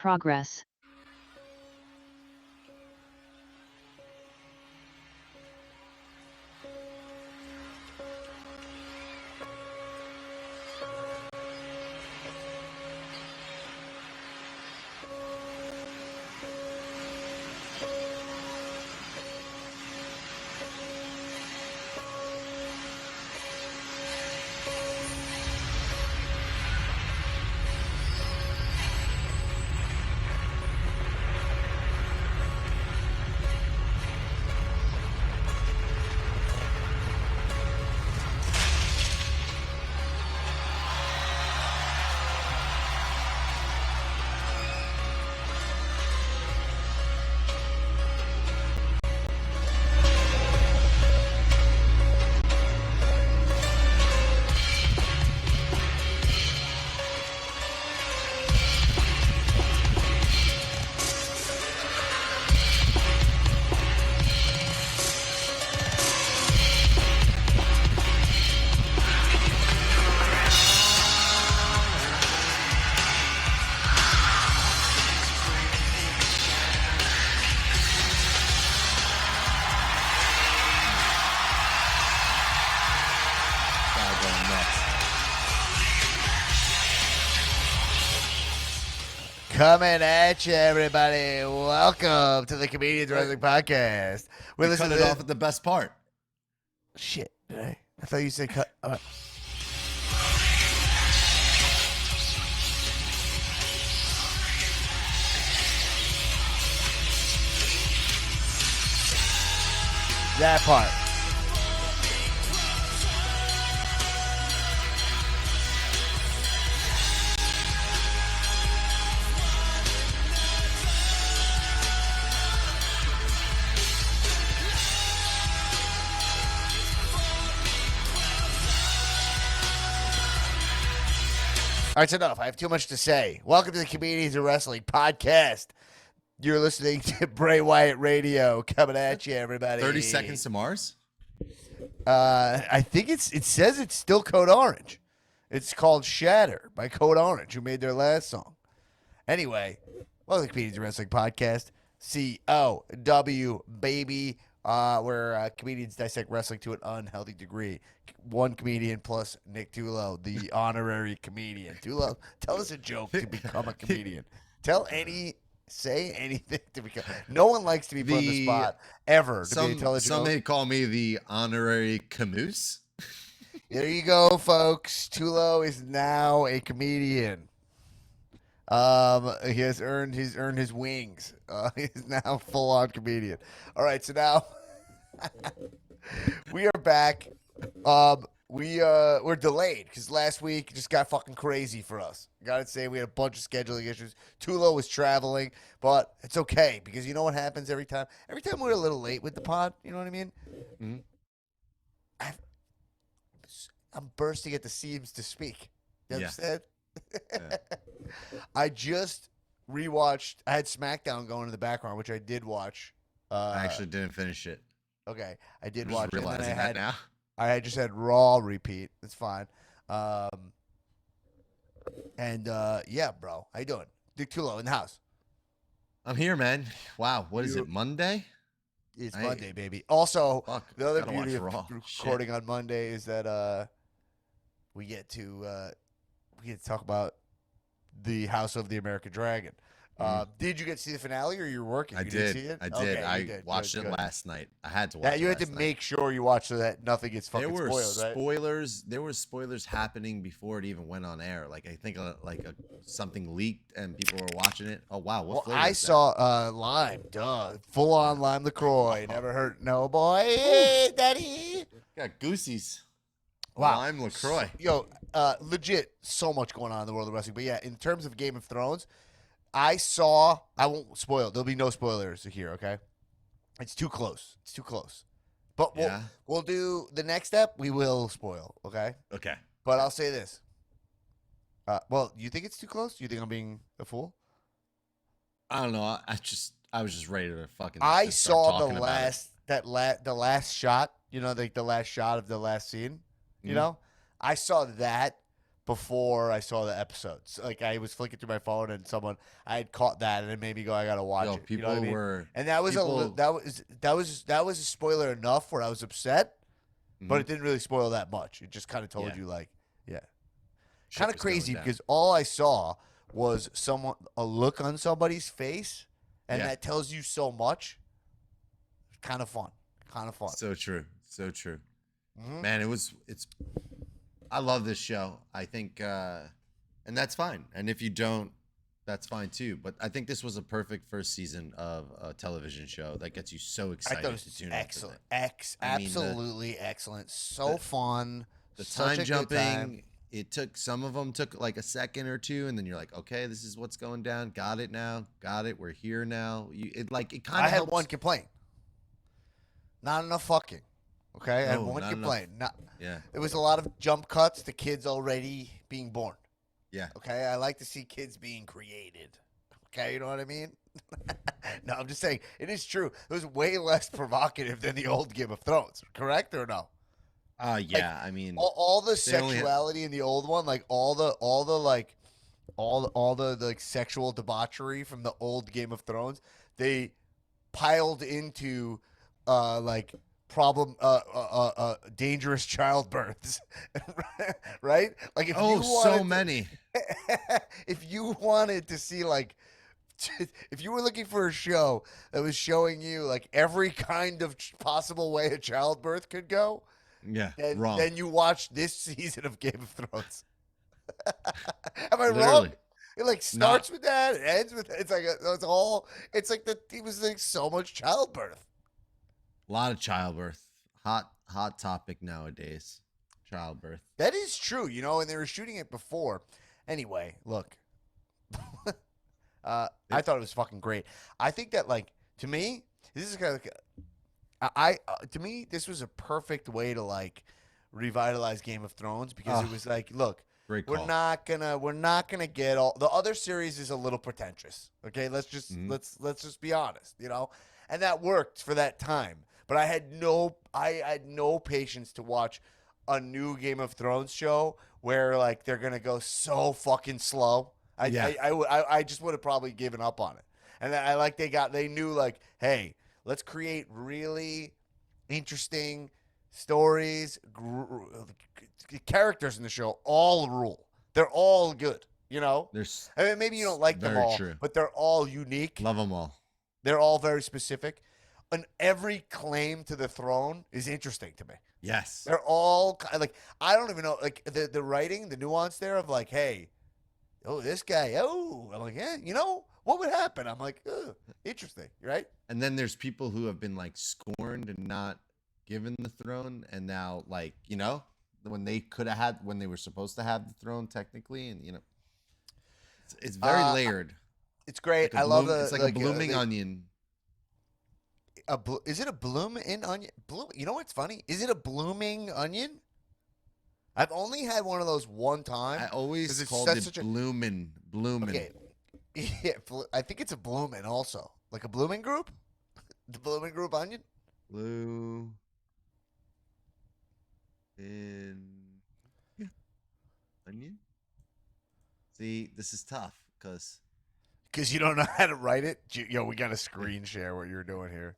Progress. Coming at you, everybody. Welcome to the Comedians Wrestling Podcast. We listening cut to it this. off at the best part. Shit, did I? I thought you said cut. That part. All right, so enough. I have too much to say. Welcome to the Comedians of Wrestling Podcast. You're listening to Bray Wyatt Radio. Coming at you, everybody. 30 Seconds to Mars? I think it says it's still Code Orange. It's called Shatter by Code Orange, who made their last song. Anyway, welcome to the Comedians of Wrestling Podcast. COW, baby. Where comedians dissect wrestling to an unhealthy degree. One comedian plus Nick Tullo, the honorary comedian. Tullo, tell us a joke to become a comedian. Say anything to become. No one likes to be put on the spot ever to be intelligent. Some may call me the honorary Camus. There you go, folks. Tullo is now a comedian. He has earned his wings. He's now full on comedian. All right, so now we are back. We're delayed because last week just got fucking crazy for us. Gotta say, we had a bunch of scheduling issues. Tullo was traveling, but it's okay because you know what happens every time? Every time we're a little late with the pod, you know what I mean? Mm-hmm. I'm bursting at the seams to speak. You understand? Yeah. I just rewatched. I had SmackDown going in the background, which I did watch. I actually didn't finish it. Okay, I did I'm watch just it. realizing that now. I just had Raw repeat. It's fine. Yeah, bro. How you doing? Dick Tullo in the house. I'm here, man. Wow, what is it, Monday? It's Monday, baby. Also, the other gotta beauty of watch Raw. recording on Monday is that we get to talk about the House of the American Dragon. Did you get to see the finale, or you were working? I did. did. See it? I did. Okay, I watched it last night. I had to watch it. You had to make sure you watched so that nothing gets fucking spoiled, right? There were spoilers happening before it even went on air. Like I think something leaked and people were watching it. Oh wow! What flavor I is that? saw lime, full on lime LaCroix. Never hurt no boy, hey, daddy. Got Goosey's. Wow, lime LaCroix. Yo, legit, so much going on in the world of wrestling. But yeah, in terms of Game of Thrones, I won't spoil. There'll be no spoilers here, okay? It's too close. But we'll do the next step. We will spoil, okay? Okay. But I'll say this. Well, you think it's too close? You think I'm being a fool? I don't know. I was just ready to fucking. I just start saw the talking last shot. You know, like the last shot of the last scene. You know, I saw that before I saw the episodes. Like I was flicking through my phone and I had caught that and it made me go, I gotta watch Yo, it. You know what I people mean? were And that was people. that was a spoiler enough where I was upset, but Mhm. it didn't really spoil that much. It just kind of told Yeah, you like, yeah, shit kind of was going crazy down. because all I saw was a look on somebody's face, and Yeah, that tells you so much. Kind of fun, kind of fun. so true, so true. Hmm. Man, it's. I love this show. I think, and that's fine. And if you don't, that's fine too. But I think this was a perfect first season of a television show that gets you so I thought it excited to was tune into excellent, it. I mean, absolutely excellent. So the fun, the such time a good time. jumping, it took some of them took like a second or two, and then you're like, okay, this is what's going down. Got it now. Got it. We're here now. It kind I of had one helps. complaint: not enough fucking. Okay, I had Oh, one not enough. complaint. Not Yeah, There was a lot of jump cuts to kids already being born. yeah. Okay, I like to see kids being created. Okay, you know what I mean? No, I'm just saying it is true. It was way less provocative than the old Game of Thrones. Correct or no? Like Yeah. I mean, all the they only had. sexuality in the old one, like all the like sexual debauchery from the old Game of Thrones, they piled into like dangerous childbirths, right? Like Oh, so many. if you wanted to see like if you were looking for a show that was showing you like every kind of possible way a childbirth could go, Yeah, then wrong. you watch this season of Game of Thrones. Am I wrong? Literally. It like Not starts with that, it ends with it's like it's all it's like it was like so much childbirth. a lot of childbirth. Hot topic nowadays. Childbirth. That is true, you know, and they were shooting it before. Anyway, look, I It, thought it was fucking great. I think that like to me, this is kind of like, to me this was a perfect way to like revitalize Game of Thrones because it oh, was like, look, great we're call. not gonna get all the other series is a little pretentious. Okay, Mhm. let's just be honest, you know, and that worked for that time. But I had no patience to watch a new Game of Thrones show where like they're gonna go so fucking slow. Yeah. I just would have probably given up on it. And I like they knew like, hey, let's create really interesting stories, characters in the show all rule. They're all good, you know? There's I mean, maybe you don't like them very all, true. but they're all unique. Love them all. They're all very specific. And every claim to the throne is interesting to me. Yes. They're all like I don't even know like the writing, the nuance there of like, hey, oh this guy, oh, I'm like, yeah, you know what would happen? I'm like, interesting, right? And then there's people who have been like scorned and not given the throne, and now like when they could have had when they were supposed to have the throne technically, and it's very Uh, layered. it's great. Like a I love bloom. the It's like a like blooming onion. is it a bloom in onion? Bloom. You know what's funny? Is it a blooming onion? I've only had one of those one time I because always it's called such it a bloomin'. okay. Yeah, I think it's a bloomin' also, like a blooming group, the blooming group onion. Blue in yeah, onion. See, this is tough because Because you don't know how to write it. Yo, we got to screen share what you're doing here,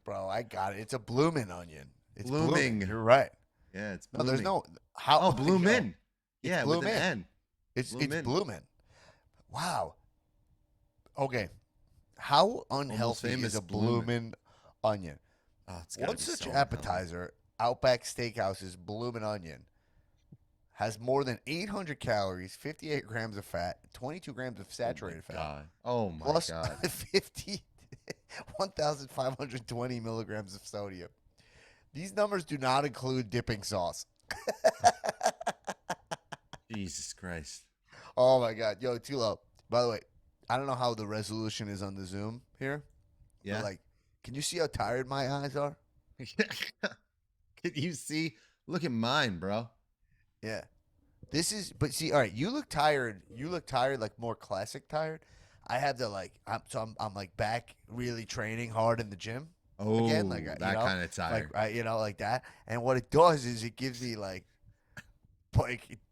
bro. I got it. It's a bloomin' onion. It's blooming. blooming. You're right. Yeah, it's No, there's blooming. no how. Oh, Yo, bloomin'. it's Yeah, with an bloomin'. N. It's Bloomin'. bloomin'. Wow. Okay. How Almost unhealthy is famous a bloomin'. bloomin' onion? Oh, it's got to One be such so unhealthy. appetizer, Outback Steakhouse's bloomin' onion, has more than 800 calories, 58 grams of fat, 22 grams of Oh my saturated fat, god. Oh my plus god. 50, 1,520 milligrams of sodium. These numbers do not include dipping sauce. Jesus Christ. Oh my God. Yo, Tullo, by the way, I don't know how the resolution is on the Zoom here, but Yeah. like, can you see how tired my eyes are? Can you see? Look at mine, bro. Yeah. But see, all right, you look tired. You look tired, like more classic tired. I have the like, I'm like back really training hard in the gym again, like Oh, you that know, kind of like tired. like that. And what it does is it gives me like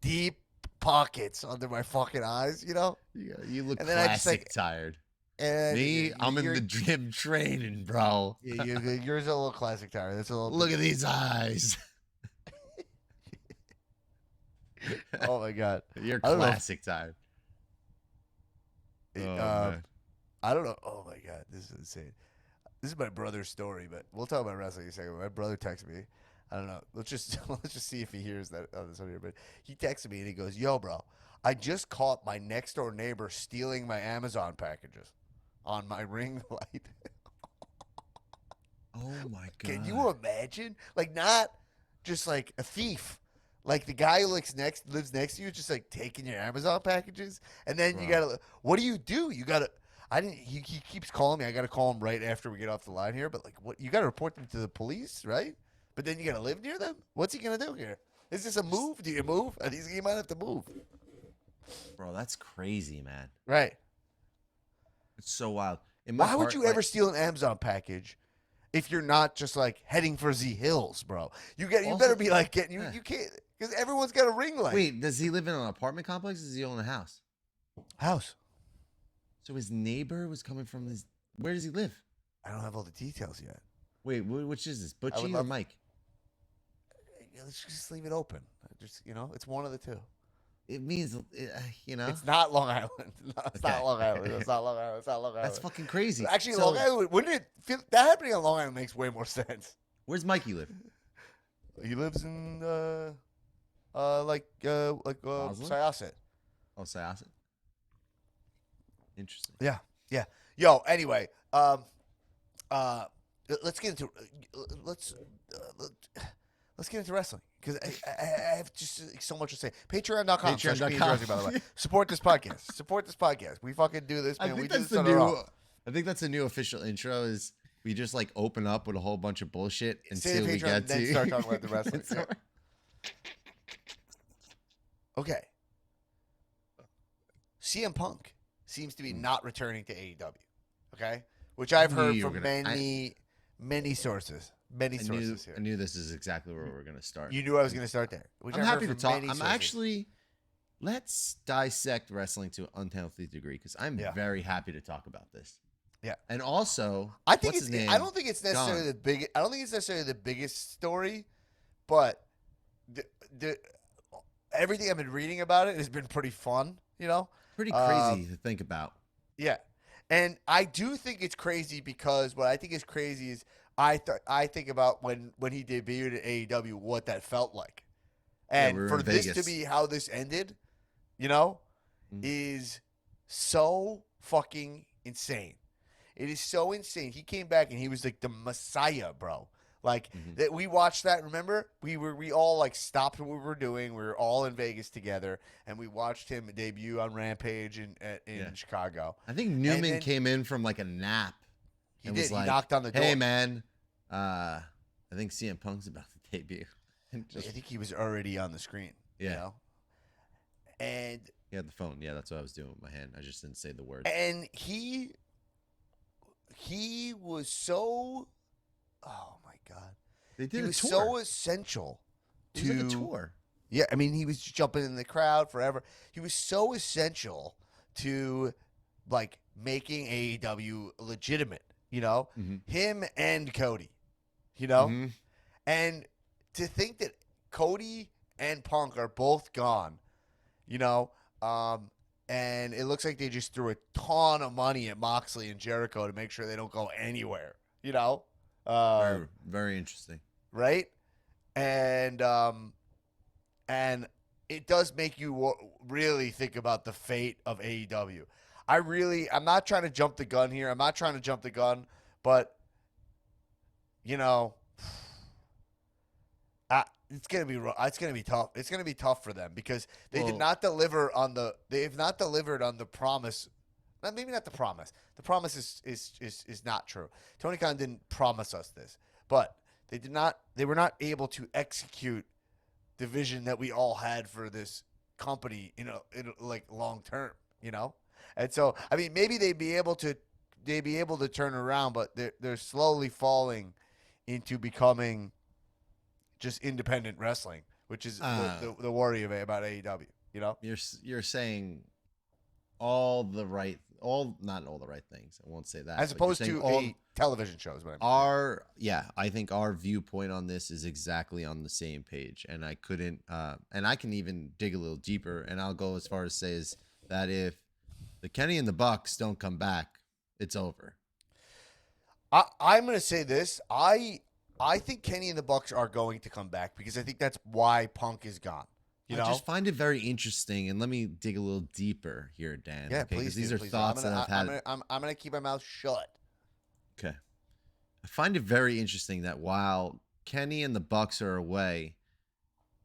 deep pockets under my fucking eyes, you know. Yeah, you look And then I just, classic like- tired. And Me, I'm in the gym training, bro. yours are a little classic tire. That's a little. Look at these eyes. Oh my god. You're I don't know if- classic tired. Oh, man. I don't know. Oh my god, this is insane. This is my brother's story, but we'll talk about wrestling in a second. My brother texted me. I don't know. Let's just see if he hears that on this on here. But he texted me and he goes, "Yo, bro, I just caught my next door neighbor stealing my Amazon packages on my ring light." Oh my god. Can you imagine? Like, not just like a thief. Like the guy who lives next to you, just like taking your Amazon packages, and then you Bro. gotta. What do? You gotta. I didn't. He keeps calling me. I gotta call him right after we get off the line here. But like, what? You gotta report them to the police, right? But then you gotta live near them. What's he gonna do here? Is this a move? Do you move? And he might have to move. Bro, that's crazy, man. Right. It's so wild. In my Why would heart, you like- ever steal an Amazon package if you're not just like heading for Z Hills, bro? You Also- better be like getting Yeah. you can't because everyone's got a ring light. Wait, does he live in an apartment complex? Or does he own a house? House. So his neighbor was coming from his. Where does he live? I don't have all the details yet. Wait, which is this? would Butchie or love- Mike? Yeah, let's just leave it open. Just it's one of the two. It means, you know. It's not Long Island. No, it's Okay. not Long Island. It's not Long Island. It's not Long Island. That's fucking crazy. Actually, So, Long Island. Wouldn't it feel that happening on Long Island makes way more sense? Where's Mikey live? He lives in Roslyn? Syosset. Oh, Syosset. Interesting. Yeah. Yo. Anyway, let's get into let's get into wrestling because I have just so much to say. Patreon.com. Patreon.com. By the way, support this podcast. Support this podcast. We fucking do this, man. I We think do that's this the on our new. own. I think that's a new official intro. Is we just like open up with a whole bunch of bullshit Say until the we Patreon get and then to start talking about the wrestling. Sorry. Okay. CM Punk seems to be not returning to AEW. Okay, which I've I knew heard you were from gonna- many sources. Many sources I here. knew this is exactly where we're gonna start. You knew I was going to start there. Which I'm I've heard happy to from talk. many I'm sources. actually. Let's dissect wrestling to an unhealthy degree because I'm Yeah. very happy to talk about this. Yeah. And also, I think what's it's. his name? I don't think it's necessarily Gone. the big. I don't think it's necessarily the biggest story, but the everything I've been reading about it has been pretty fun. You know. Pretty crazy to think about. Yeah, and I do think it's crazy because what I think is crazy is I think about when he debuted at AEW, what that felt like, and we were for in this to Vegas. be how this ended, you know, Mm. is so fucking insane. It is so insane. He came back and he was like the Messiah, bro. Like Mhm. that, we watched that. Remember, we all like stopped what we were doing. We were all in Vegas together, and we watched him debut on Rampage in Yeah. Chicago. I think Newman then- came in from like a nap. He and did. was He like, knocked on the door. Hey man, I think CM Punk's about to debut. And I just, think he was already on the screen. You Yeah. know? And he had the phone. Yeah, that's what I was doing with my hand. I just didn't say the word. he was so. Oh my god. They He did a was tour. so essential It to was like a tour. Yeah, I mean, he was jumping in the crowd forever. He was so essential to like making AEW legitimate, you know? Mhm. Him and Cody, you know? Mhm. And to think that Cody and Punk are both gone, you know, and it looks like they just threw a ton of money at Moxley and Jericho to make sure they don't go anywhere, you know? Very, very interesting. Right? And it does make you really think about the fate of AEW. I'm not trying to jump the gun here. I'm not trying to jump the gun, but you know, it's gonna be it's gonna be tough. It's gonna be tough for them because they did Well- not deliver on the. They have not delivered on the promise. Maybe not the promise. The promise is not true. Tony Khan didn't promise us this, but they did not. They were not able to execute the vision that we all had for this company, in like long term, you know. And so, I mean, maybe they'd be able to turn around, but they're slowly falling into becoming just independent wrestling, which is the worry about AEW. You know, You're saying not all the right things. I won't say that. as but you're opposed saying to a television show is what I mean. I think our viewpoint on this is exactly on the same page, and I couldn't and I can even dig a little deeper, and I'll go as far as say is that if the Kenny and the Bucks don't come back, it's over. I'm going to say this. I think Kenny and the Bucks are going to come back because I think that's why Punk is gone. You know, I just find it very interesting, and let me dig a little deeper here, Dan. yeah, okay? please. These do, are please do. thoughts that I've had. I'm going to keep my mouth shut. Okay. I find it very interesting that while Kenny and the Bucks are away,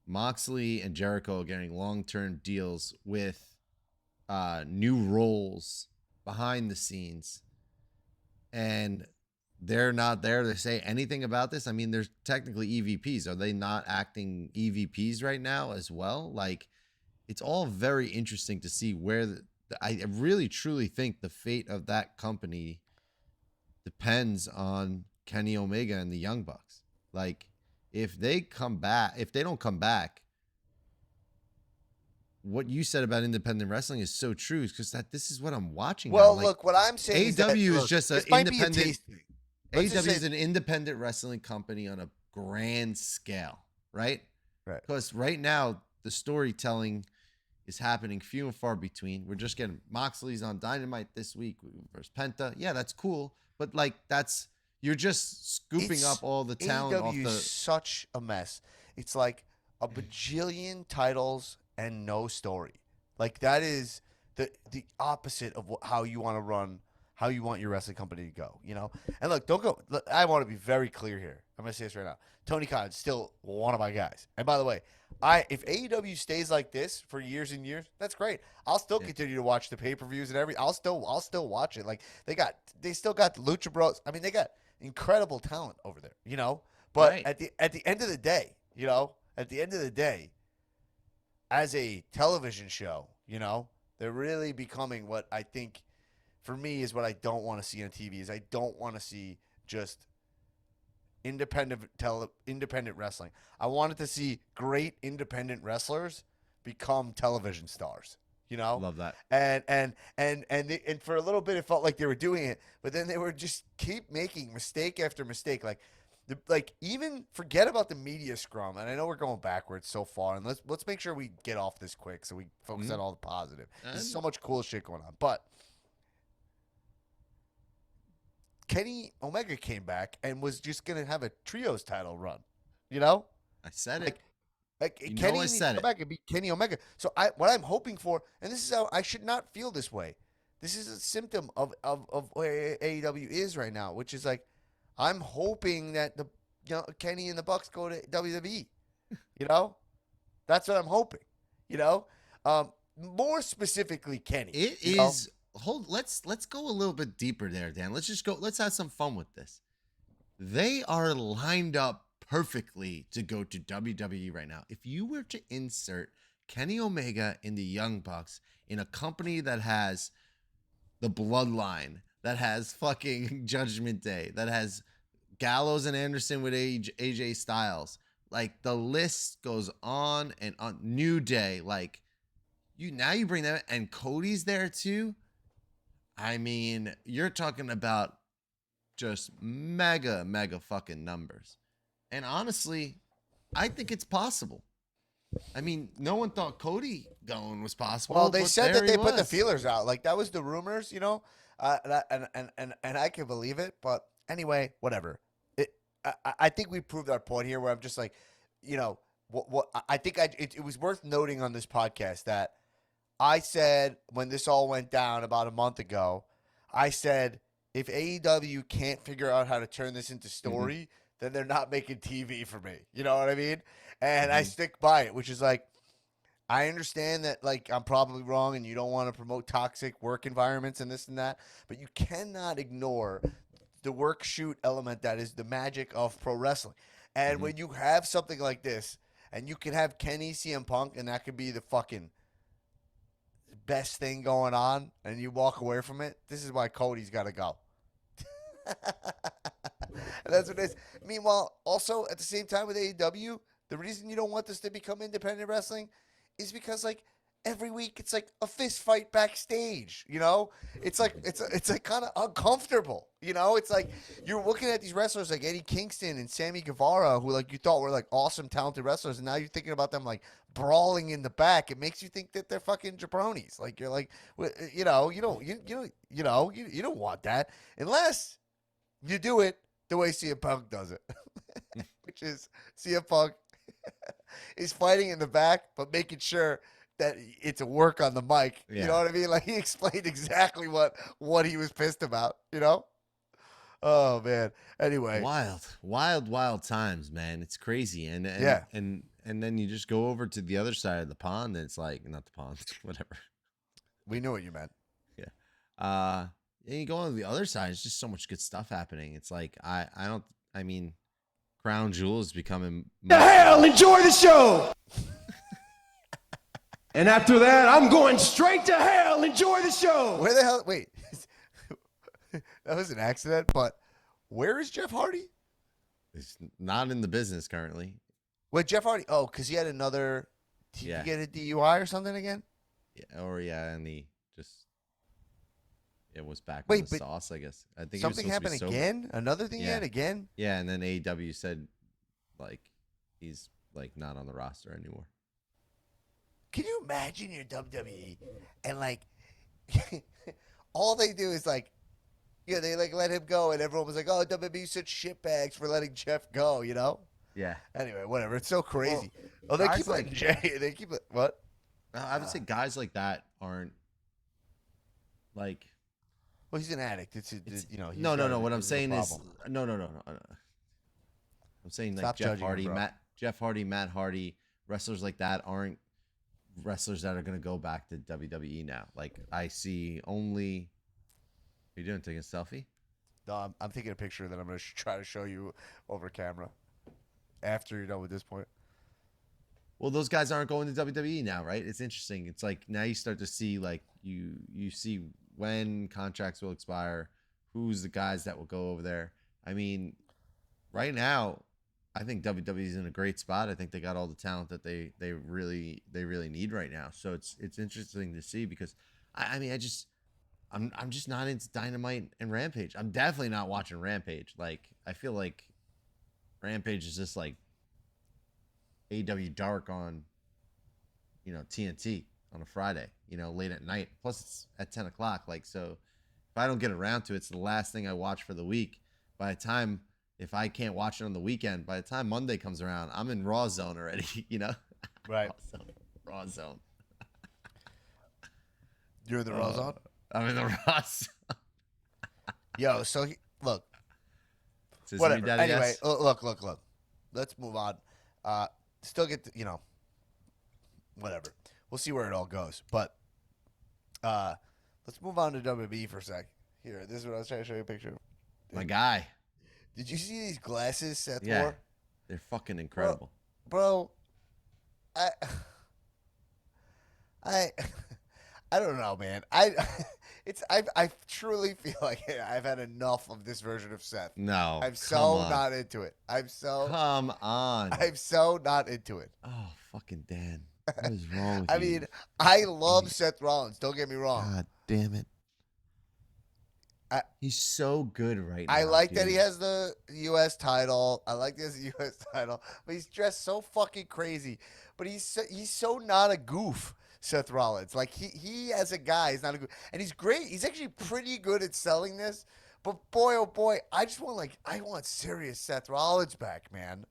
Moxley and Jericho are getting long-term deals with new roles behind the scenes, and they're not there to say anything about this. I mean, there's technically EVPs. Are they not acting EVPs right now as well? Like, it's all very interesting to see where I really truly think the fate of that company depends on Kenny Omega and the Young Bucks. Like, if they don't come back, what you said about independent wrestling is so true, because this is what I'm watching Well, now. Like, look, what I'm saying is that AEW is just an this might be a independent. taste thing. Let's just AEW say- is an independent wrestling company on a grand scale, right? Right. Because right now the storytelling is happening few and far between. We're just getting Moxley's on Dynamite this week versus Penta. Yeah, that's cool, but like you're just scooping up all the talent off AEW the. is such a mess. It's like a bajillion titles and no story. Like that is the opposite of how you want to run, how you want your wrestling company to go. You know. And look, don't go. Look, I want to be very clear here. I'm gonna say this right now. Tony Khan's still one of my guys. And by the way, if AEW stays like this for years and years, that's great. I'll still continue to watch the pay-per-views and I'll still watch it. Like they still got the Lucha Bros. I mean, they got incredible talent over there, you know. But Right. at the end of the day, you know, as a television show, you know, they're really becoming what I think for me is what I don't want to see on TV is I don't want to see just independent wrestling. I wanted to see great independent wrestlers become television stars. You know, Love that. And for a little bit it felt like they were doing it, but then they were just keep making mistake after mistake. Like even forget about the media scrum. And I know we're going backwards so far, and let's make sure we get off this quick so we focus on all the positive. There's so much cool shit going on, but Kenny Omega came back and was just gonna have a trios title run, you know. I said it. Like You Kenny know I needs to said come it. back and beat Kenny Omega. So what I'm hoping for, and this is how I should not feel this way. This is a symptom of where AEW is right now, which is like I'm hoping that Kenny and the Bucks go to WWE. You know, that's what I'm hoping. You know, more specifically Kenny. It is. Let's go a little bit deeper there, Dan. Let's have some fun with this. They are lined up perfectly to go to WWE right now. If you were to insert Kenny Omega in the Young Bucks in a company that has the Bloodline, that has fucking Judgment Day, that has Gallows and Anderson with AJ Styles, like the list goes on and on. New Day, like you bring them, and Cody's there too. I mean, you're talking about just mega fucking numbers. And honestly, I think it's possible. I mean, no one thought Cody going was possible. Well, they but said there that they he put the was. feelers out. Like that was the rumors, you know. And I can believe it. But anyway, whatever. I think we proved our point here. Where I'm just like, you know, what I think it was worth noting on this podcast that I said when this all went down about a month ago, I said if AEW can't figure out how to turn this into story, then they're not making TV for me. You know what I mean? And I stick by it, which is like, I understand that like I'm probably wrong and you don't want to promote toxic work environments and this and that, but you cannot ignore the work shoot element that is the magic of pro wrestling. And when you have something like this and you can have Kenny CM Punk and that could be the fucking best thing going on and you walk away from it, this is why Cody's got to go. And that's what it is. Meanwhile, also at the same time with AEW, the reason you don't want this to become independent wrestling is because like every week it's like a fist fight backstage. It's like it's like kind of uncomfortable. It's like you're looking at these wrestlers like Eddie Kingston and Sammy Guevara, who like you thought were like awesome, talented wrestlers, and now you're thinking about them like brawling in the back. It makes you think that they're fucking jabronis. Like you're like, you don't want that unless you do it the way CM Punk does it, which is CM Punk is fighting in the back, but making sure that it's a work on the mic. Yeah. You know what I mean? Like he explained exactly what he was pissed about. Oh man. Anyway, wild times, man. It's crazy, and Yeah. and then you just go over to the other side of the pond, and it's like not the pond, whatever. we knew what you meant. Yeah. And you go on the other side. It's just so much good stuff happening. It's like I mean, Crown Jewel is becoming The hell, enjoy the show. And after that, I'm going straight to hell. Enjoy the show. Where the hell? Wait, that was an accident. But where is Jeff Hardy? It's not in the business currently. Wait, Jeff Hardy. Oh, because he had another. Did Yeah. he get a DUI or something again? Yeah, and he just it was back Wait, on the but sauce, I guess. I think Something he was supposed happened to be sober. again. Another thing Yeah. yet again. Yeah, and then AEW said like he's like not on the roster anymore. Can you imagine your WWE and like all they do is like, they like let him go, and everyone was like, "Oh, WWE such shitbags for letting Jeff go," Yeah. Anyway, whatever. It's so crazy. They guys keep letting Jay. They keep what? I would say guys like that aren't like Well, he's an addict. He's no. got What I'm a saying is problem. no. I'm saying like Stop Jeff judging him, Hardy, bro. Matt Hardy, wrestlers like that aren't wrestlers that are gonna go back to WWE now. Like I see only. Are you doing? Taking a selfie? No, I'm taking a picture that I'm going to try to show you over camera after you're done with this point. Well, those guys aren't going to WWE now, right? It's interesting. It's like now you start to see like you see when contracts will expire, who's the guys that will go over there. I mean, right now, I think WWE is in a great spot. I think they got all the talent that they really need right now. So it's interesting to see because I'm just not into Dynamite and Rampage. I'm definitely not watching Rampage. Like I feel like Rampage is just like AEW Dark on, TNT on a Friday, late at night. Plus it's at 10 o'clock. Like, so if I don't get around to it, it's the last thing I watch for the week. By the time, if I can't watch it on the weekend, by the time Monday comes around, I'm in Raw Zone already, Right. Raw Zone. You're in the Raw Zone? I'm in the Raw Zone. Yo, so look. Says Whatever. me, Daddy, Anyway, yes? look. Let's move on. Still get whatever. We'll see where it all goes. But let's move on to WWE for a sec. Here, this is what I was trying to show you a picture of. My guy. Did you see these glasses Seth Yeah. wore? They're fucking incredible. Bro, I don't know, man. I truly feel like I've had enough of this version of Seth. No. I'm come so on. not into it. I'm so not into it. Oh, fucking Dan. What is wrong with I you? mean, I love Seth Rollins. Don't get me wrong. God damn it. He's so good right now. I like that he dude. has the U.S. title. I like this U.S. title, but he's dressed so fucking crazy. But he's so not a goof, Seth Rollins. Like he as a guy is not a goof, and he's great. He's actually pretty good at selling this. But boy, oh boy, I want serious Seth Rollins back, man.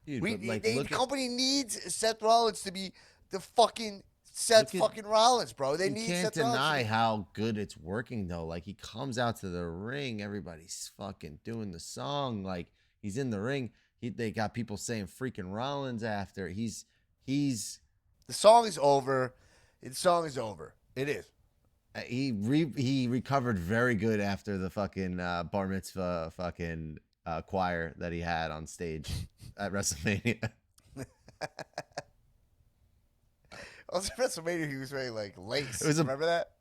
Dude, The company needs Seth Rollins to be the fucking Seth fucking Rollins, bro. They need can't Seth Rollins. deny how good it's working though. Like he comes out to the ring, everybody's fucking doing the song. Like he's in the ring. They got people saying freaking Rollins after. He's The song is over. The song is over. It is. he recovered very good after the fucking bar mitzvah fucking choir that he had on stage at WrestleMania. Also, WrestleMania, he was wearing like lace. It was Remember that?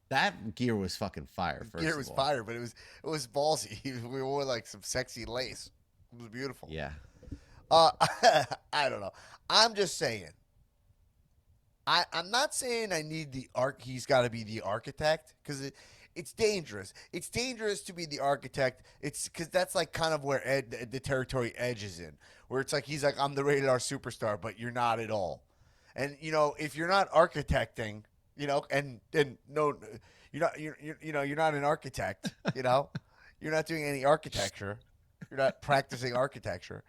That gear was fucking fire. First Gear of was all. fire, but it was ballsy. We wore like some sexy lace. It was beautiful. Yeah. I don't know. I'm just saying. I'm not saying I need the he's got to be the architect because it's dangerous. It's dangerous to be the architect. It's because that's like kind of where the territory Edge is in, where it's like he's like I'm the rated R superstar, but you're not at all. And if you're not architecting, and no, you're not an architect. You're not doing any architecture. You're not practicing architecture.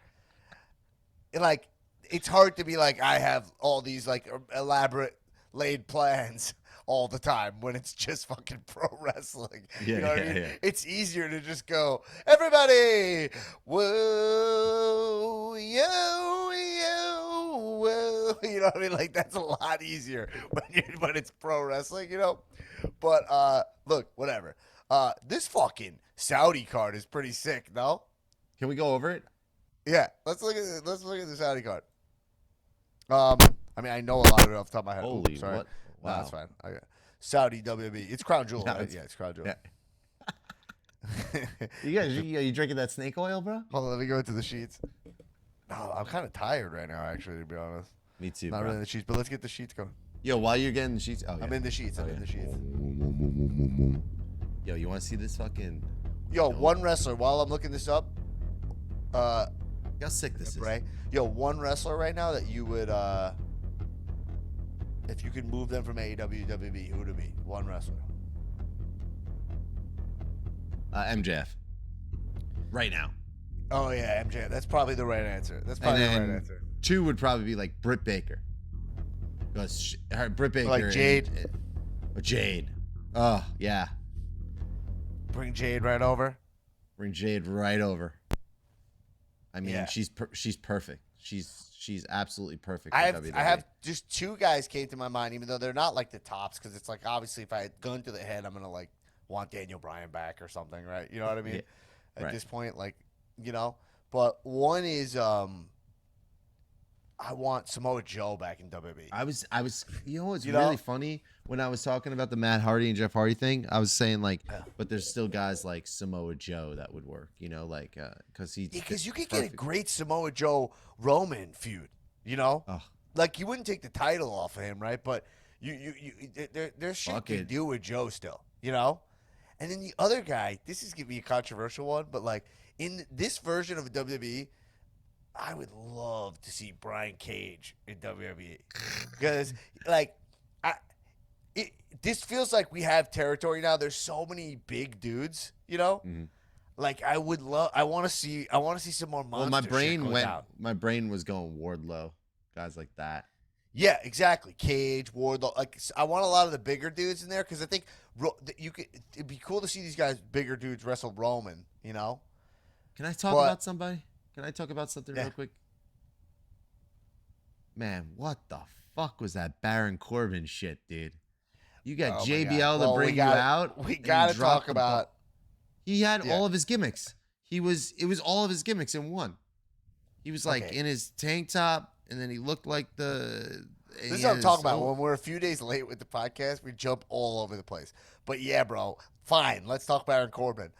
And like it's hard to be like I have all these like elaborate laid plans all the time when it's just fucking pro wrestling. Yeah, you know what I mean? yeah. It's easier to just go, everybody, whoa, yo, yo, whoa. You know what I mean? Like that's a lot easier when it's pro wrestling, But look, whatever. This fucking Saudi card is pretty sick, no? Can we go over it? Yeah, let's look at the Saudi card. I mean, I know a lot of it off the top of my head. Holy, Oops, sorry. what? No, Wow. that's fine. Saudi WWE. It's Crown Jewel, No, right? it's- Yeah, it's Crown Jewel. Yeah. You drinking that snake oil, bro? Hold on, let me go into the sheets. No, I'm kind of tired right now, actually, to be honest. Me too, Not bro. really in the sheets, but let's get the sheets going. Yo, while you're getting the sheets, oh, yeah. I'm in the sheets. I'm in the sheets. Yo, you want to see this fucking? Yo, one wrestler. While I'm looking this up, How sick this is. right? Yo, one wrestler right now that you would, if you could move them from AEW to WWE, who would it be? One wrestler. MJF. Right now. Oh yeah, MJ. That's probably the right answer. That's And probably the then right answer. 2 would probably be like Britt Baker. Because Britt Baker. Like Jade? Or Jade. Oh, yeah. Bring Jade right over. Bring Jade right over. I mean, Yeah. she's perfect. She's absolutely perfect. I for have WWE. I have just 2 guys came to my mind, even though they're not like the tops, because it's like obviously if I had gun to the head, I'm gonna like want Daniel Bryan back or something, right? You know what I mean? Yeah. At Right. this point, like But one is I want Samoa Joe back in WWE. I was you know what's You really know? funny when I was talking about the Matt Hardy and Jeff Hardy thing, I was saying like Yeah. but there's still guys like Samoa Joe that would work, like cuz he Because you could get a great Samoa Joe Roman feud, Oh, Like you wouldn't take the title off of him, right? But there's shit Fuck you it. can do with Joe still, And then the other guy, this is gonna be a controversial one, but like in this version of WWE, I would love to see Brian Cage in WWE because like this feels like we have territory now. There's so many big dudes, Mhm. Like I want to see some more monster. Well, my shit brain go went down. my brain was going Wardlow, guys like that. Yeah, exactly. Cage, Wardlow. Like I want a lot of the bigger dudes in there because I think it'd be cool to see these guys, bigger dudes, wrestle Roman. Can I talk But- about somebody? Can I talk about something Yeah. real quick? Man, what the fuck was that Baron Corbin shit, dude? You got Oh my JBL God. to Well, bring you out. We and got to he dropped talk the about. ball. He had Yeah. all of his gimmicks. It was all of his gimmicks in one. He was like Okay. in his tank top, and then he looked like the. This is what I'm talking about. When we're a few days late with the podcast, we jump all over the place. But yeah, bro, fine. Let's talk Baron Corbin.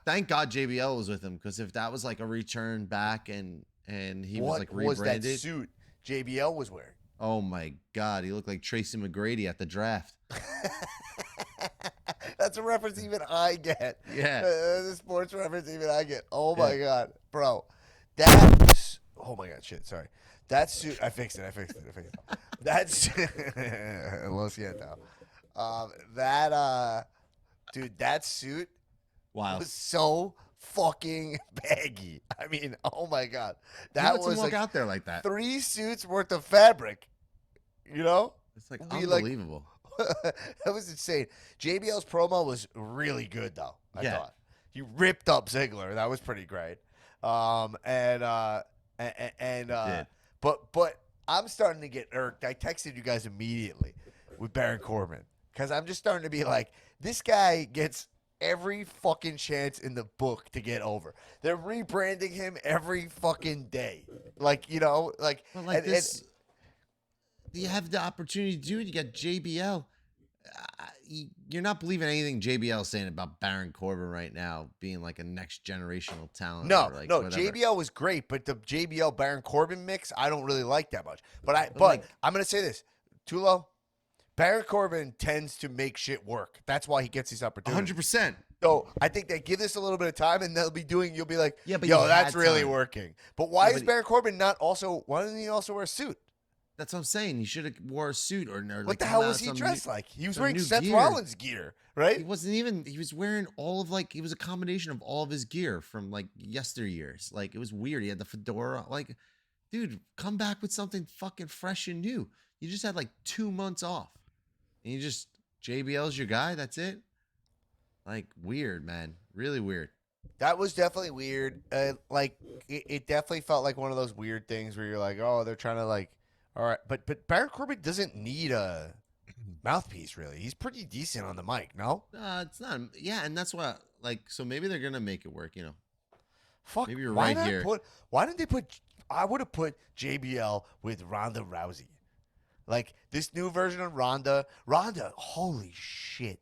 Thank God JBL was with him, because if that was like a return back and he was What like was that rebranded, suit JBL was wearing? oh my God, he looked like Tracy McGrady at the draft. That's a reference even I get. Yeah. The sports reference even I get. Oh my Yeah. God, bro. Oh my God, shit. Sorry. That suit. I fixed it. That's Lo siento. Dude, that suit Wow. was so fucking baggy. I mean, oh my God, Who that lets him was walk like out there like that. 3 suits worth of fabric. It's like we, like, unbelievable. That was insane. JBL's promo was really good though. I Yeah. thought he ripped up Ziggler. That was pretty great. did. But I'm starting to get irked. I texted you guys immediately with Baron Corbin because I'm just starting to be like, this guy gets every fucking chance in the book to get over. They're rebranding him every fucking day. Like, But like and- this, you have the opportunity to do it. You got JBL. You're not believing anything JBL is saying about Baron Corbin right now being like a next generational talent. No, or like no, whatever. JBL was great, but the JBL Baron Corbin mix, I don't really like that much. But like- I'm gonna say this: Tullo, Baron Corbin tends to make shit work. That's why he gets these opportunities. 100%. So I think they give this a little bit of time, and you'll be like, Yeah, but yo, you that's had really time. working. But why Yeah, is but- Baron Corbin not also? Why doesn't he also wear a suit? That's what I'm saying. He should have wore a suit or What like the come hell out was he some dressed new- like? He was some wearing new Seth gear. Rollins gear, right? He wasn't even. He was wearing all of like. He was a combination of all of his gear from like yesteryears. Like it was weird. He had the fedora. Like, dude, come back with something fucking fresh and new. You just had like 2 months off, and you just JBL's your guy. That's it. Like weird, man. Really weird. That was definitely weird. It definitely felt like one of those weird things where you're like, oh, they're trying to like, all right, but Baron Corbin doesn't need a mouthpiece really. He's pretty decent on the mic, no? It's not. Yeah, and that's why. Like, so maybe they're gonna make it work. You know. Fuck. Maybe you're why right not here. Why didn't they put? I would have put JBL with Ronda Rousey. Like this new version of Ronda. Holy shit.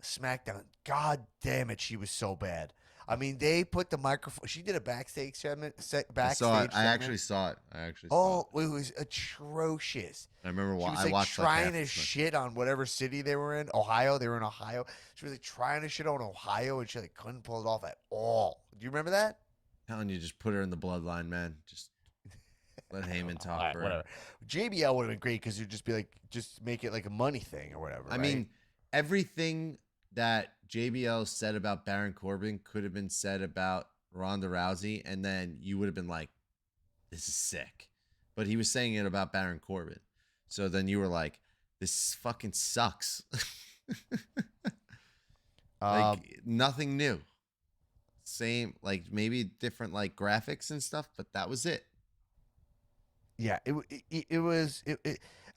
SmackDown. God damn it, she was so bad. I mean, they put the microphone. She did a backstage segment. I saw it. I actually saw it. Oh, it was atrocious. I remember She was I like watched like trying half to the Smack- shit on whatever city they were in. Ohio. They were in Ohio. She was like trying to shit on Ohio, and she like couldn't pull it off at all. Do you remember that? Telling you, just put her in the bloodline, man. Just let Heyman talk All right, for her. whatever. JBL would have been great because you'd just be like, just make it like a money thing or whatever. I mean, everything that JBL said about Baron Corbin could have been said about Ronda Rousey, and then you would have been like, "This is sick," but he was saying it about Baron Corbin, so then you were like, "This fucking sucks." Like nothing new. Same, like maybe different like graphics and stuff, but that was it. yeah, it was.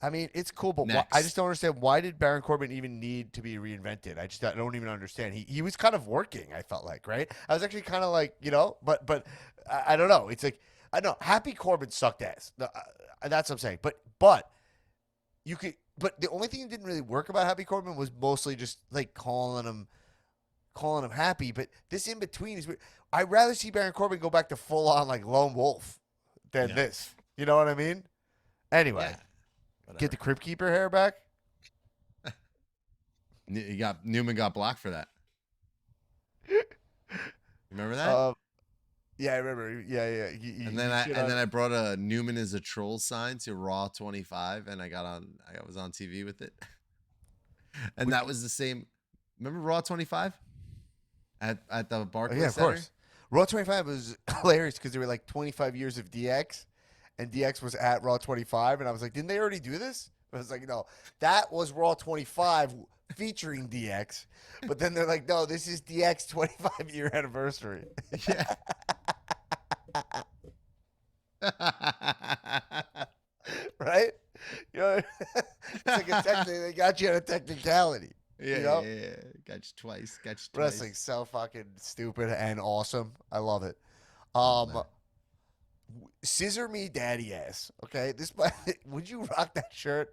I mean, it's cool, but I Next. just don't understand why did Baron Corbin even need to be reinvented? I don't even understand. He was kind of working. I felt like right. I was actually kind of like but I don't know. It's like I know Happy Corbin sucked ass. That's what I'm saying. But you could. But the only thing that didn't really work about Happy Corbin was mostly just like calling him happy. But this in between is weird. I'd rather see Baron Corbin go back to full on like lone wolf than Yeah. this. You know what I mean? Anyway. Yeah. Get the Crypt Keeper hair back? Newman got blocked for that. Remember that? Yeah, I remember. Yeah. And then I brought a Newman is a troll sign to Raw 25, and I was on TV with it. And that was the same. Remember Raw 25 at the Barclays yeah, of Center? course. Raw 25 was hilarious because there were like 25 years of DX, and DX was at Raw 25, and I was like, didn't they already do this? I was like, no, that was Raw 25 featuring DX, but then they're like, no, this is DX 25 year anniversary. Yeah. Right? You know, it's like they got you on a technicality. Yeah, You know? yeah. Got you twice. Wrestling's so fucking stupid and awesome. I love it. man. Scissor me daddy ass. Okay, would you rock that shirt?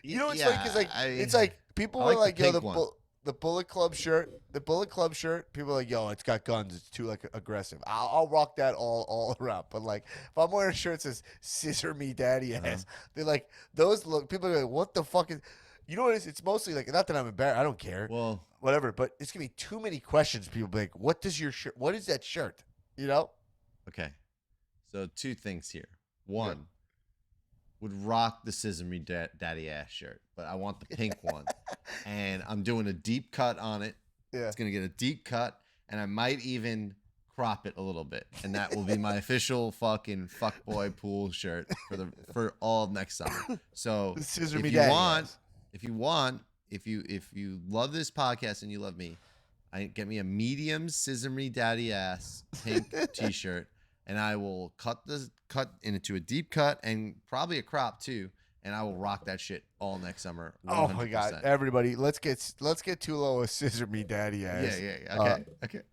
You know what's funny because it's like people I were like like, the yo, pink one. the Bullet Club shirt, People are like, yo, it's got guns. It's too like aggressive. I'll rock that all around. But like, if I'm wearing a shirt that says "Scissor me daddy ass," they're like, those look. People are like, what the fuck is? You know what it is? It's mostly like, not that I'm embarrassed. I don't care. Well, Whatever. But it's gonna be too many questions. People be like, what does your shirt? What is that shirt? You know? okay. So 2 things here. One, would rock the Scissor Me Daddy Ass shirt, but I want the pink one. And I'm doing a deep cut on it. Yeah. It's going to get a deep cut, and I might even crop it a little bit. And that will be my official fucking fuckboy pool shirt for all of next summer. So The Scissor if Me you Daddy want, ass. if you love this podcast and you love me, get me a medium Scissor Me Daddy Ass pink t-shirt, and I will cut into a deep cut and probably a crop too, and I will rock that shit all next summer. 100%. Oh my god, everybody, let's get Tullo a Scissor Me Daddy ass. Yeah.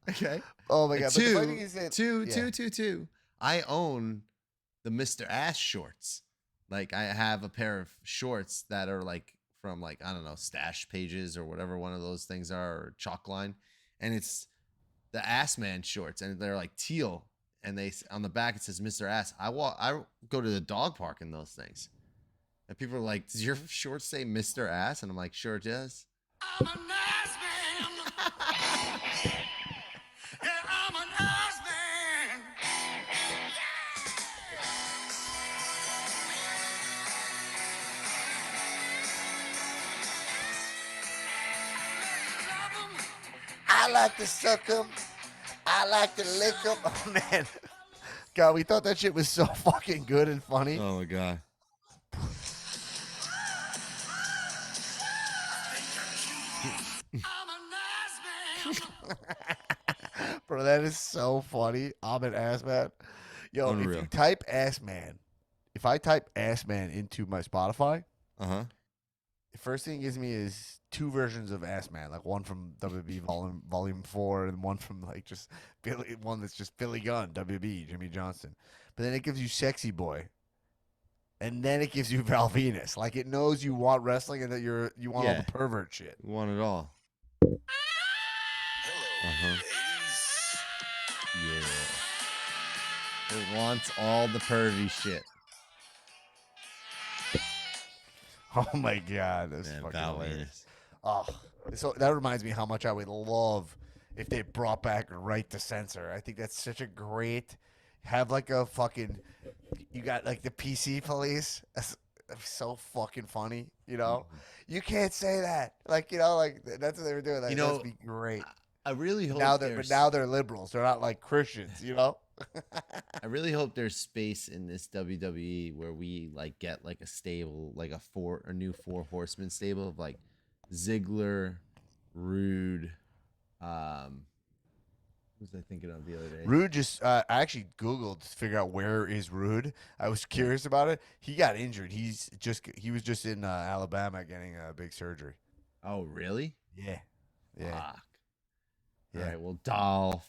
Okay. Oh my god, but the funny thing is that Two. I own the Mr. Ass shorts. Like I have a pair of shorts that are like from like, I don't know, Stash Pages or whatever one of those things are, or Chalkline, and it's the Ass Man shorts, and they're like teal, and they on the back it says Mr. Ass. I go to the dog park in those things. And people are like, "Does your shorts say Mr. Ass?" And I'm like, "Sure it does." I'm an ass man. Yeah, I'm an ass man. I like to suck 'em. I like to lick 'em. Oh, man. God, we thought that shit was so fucking good and funny. Oh my god. I'm an ass man. Bro, that is so funny. I'm an ass man. Yo, if Unreal. you type ass man, if I type ass man into my Spotify, Uh-huh. the first thing it gives me is 2 versions of Ass Man, like one from WB Volume 4 and one from like just one that's just Billy Gunn, WB, Jimmy Johnson. But then it gives you Sexy Boy. And then it gives you Val Venus. Like it knows you want wrestling and that you want all Yeah. the pervert shit. We want it all. Uh-huh. Yeah. It wants all the pervy shit. Oh my god, that's Man, fucking Val hilarious. Venus. Oh, so that reminds me how much I would love if they brought back Right to Censor. I think that's such a great. Have like a fucking. You got like the PC police. That's so fucking funny. You know, you can't say that. Like like that's what they were doing. Like, You know, that'd be great. I really hope But now they're liberals. They're not like Christians. You know. I really hope there's space in this WWE where we like get like a stable, like a new 4 horseman stable of like Ziggler, Rude, who was I thinking of the other day? Rude just I actually Googled to figure out where is Rude. I was curious about it. He got injured. He was just in Alabama getting a big surgery. Oh, really? Yeah. Yeah. Fuck. Yeah. All right, well, Dolph.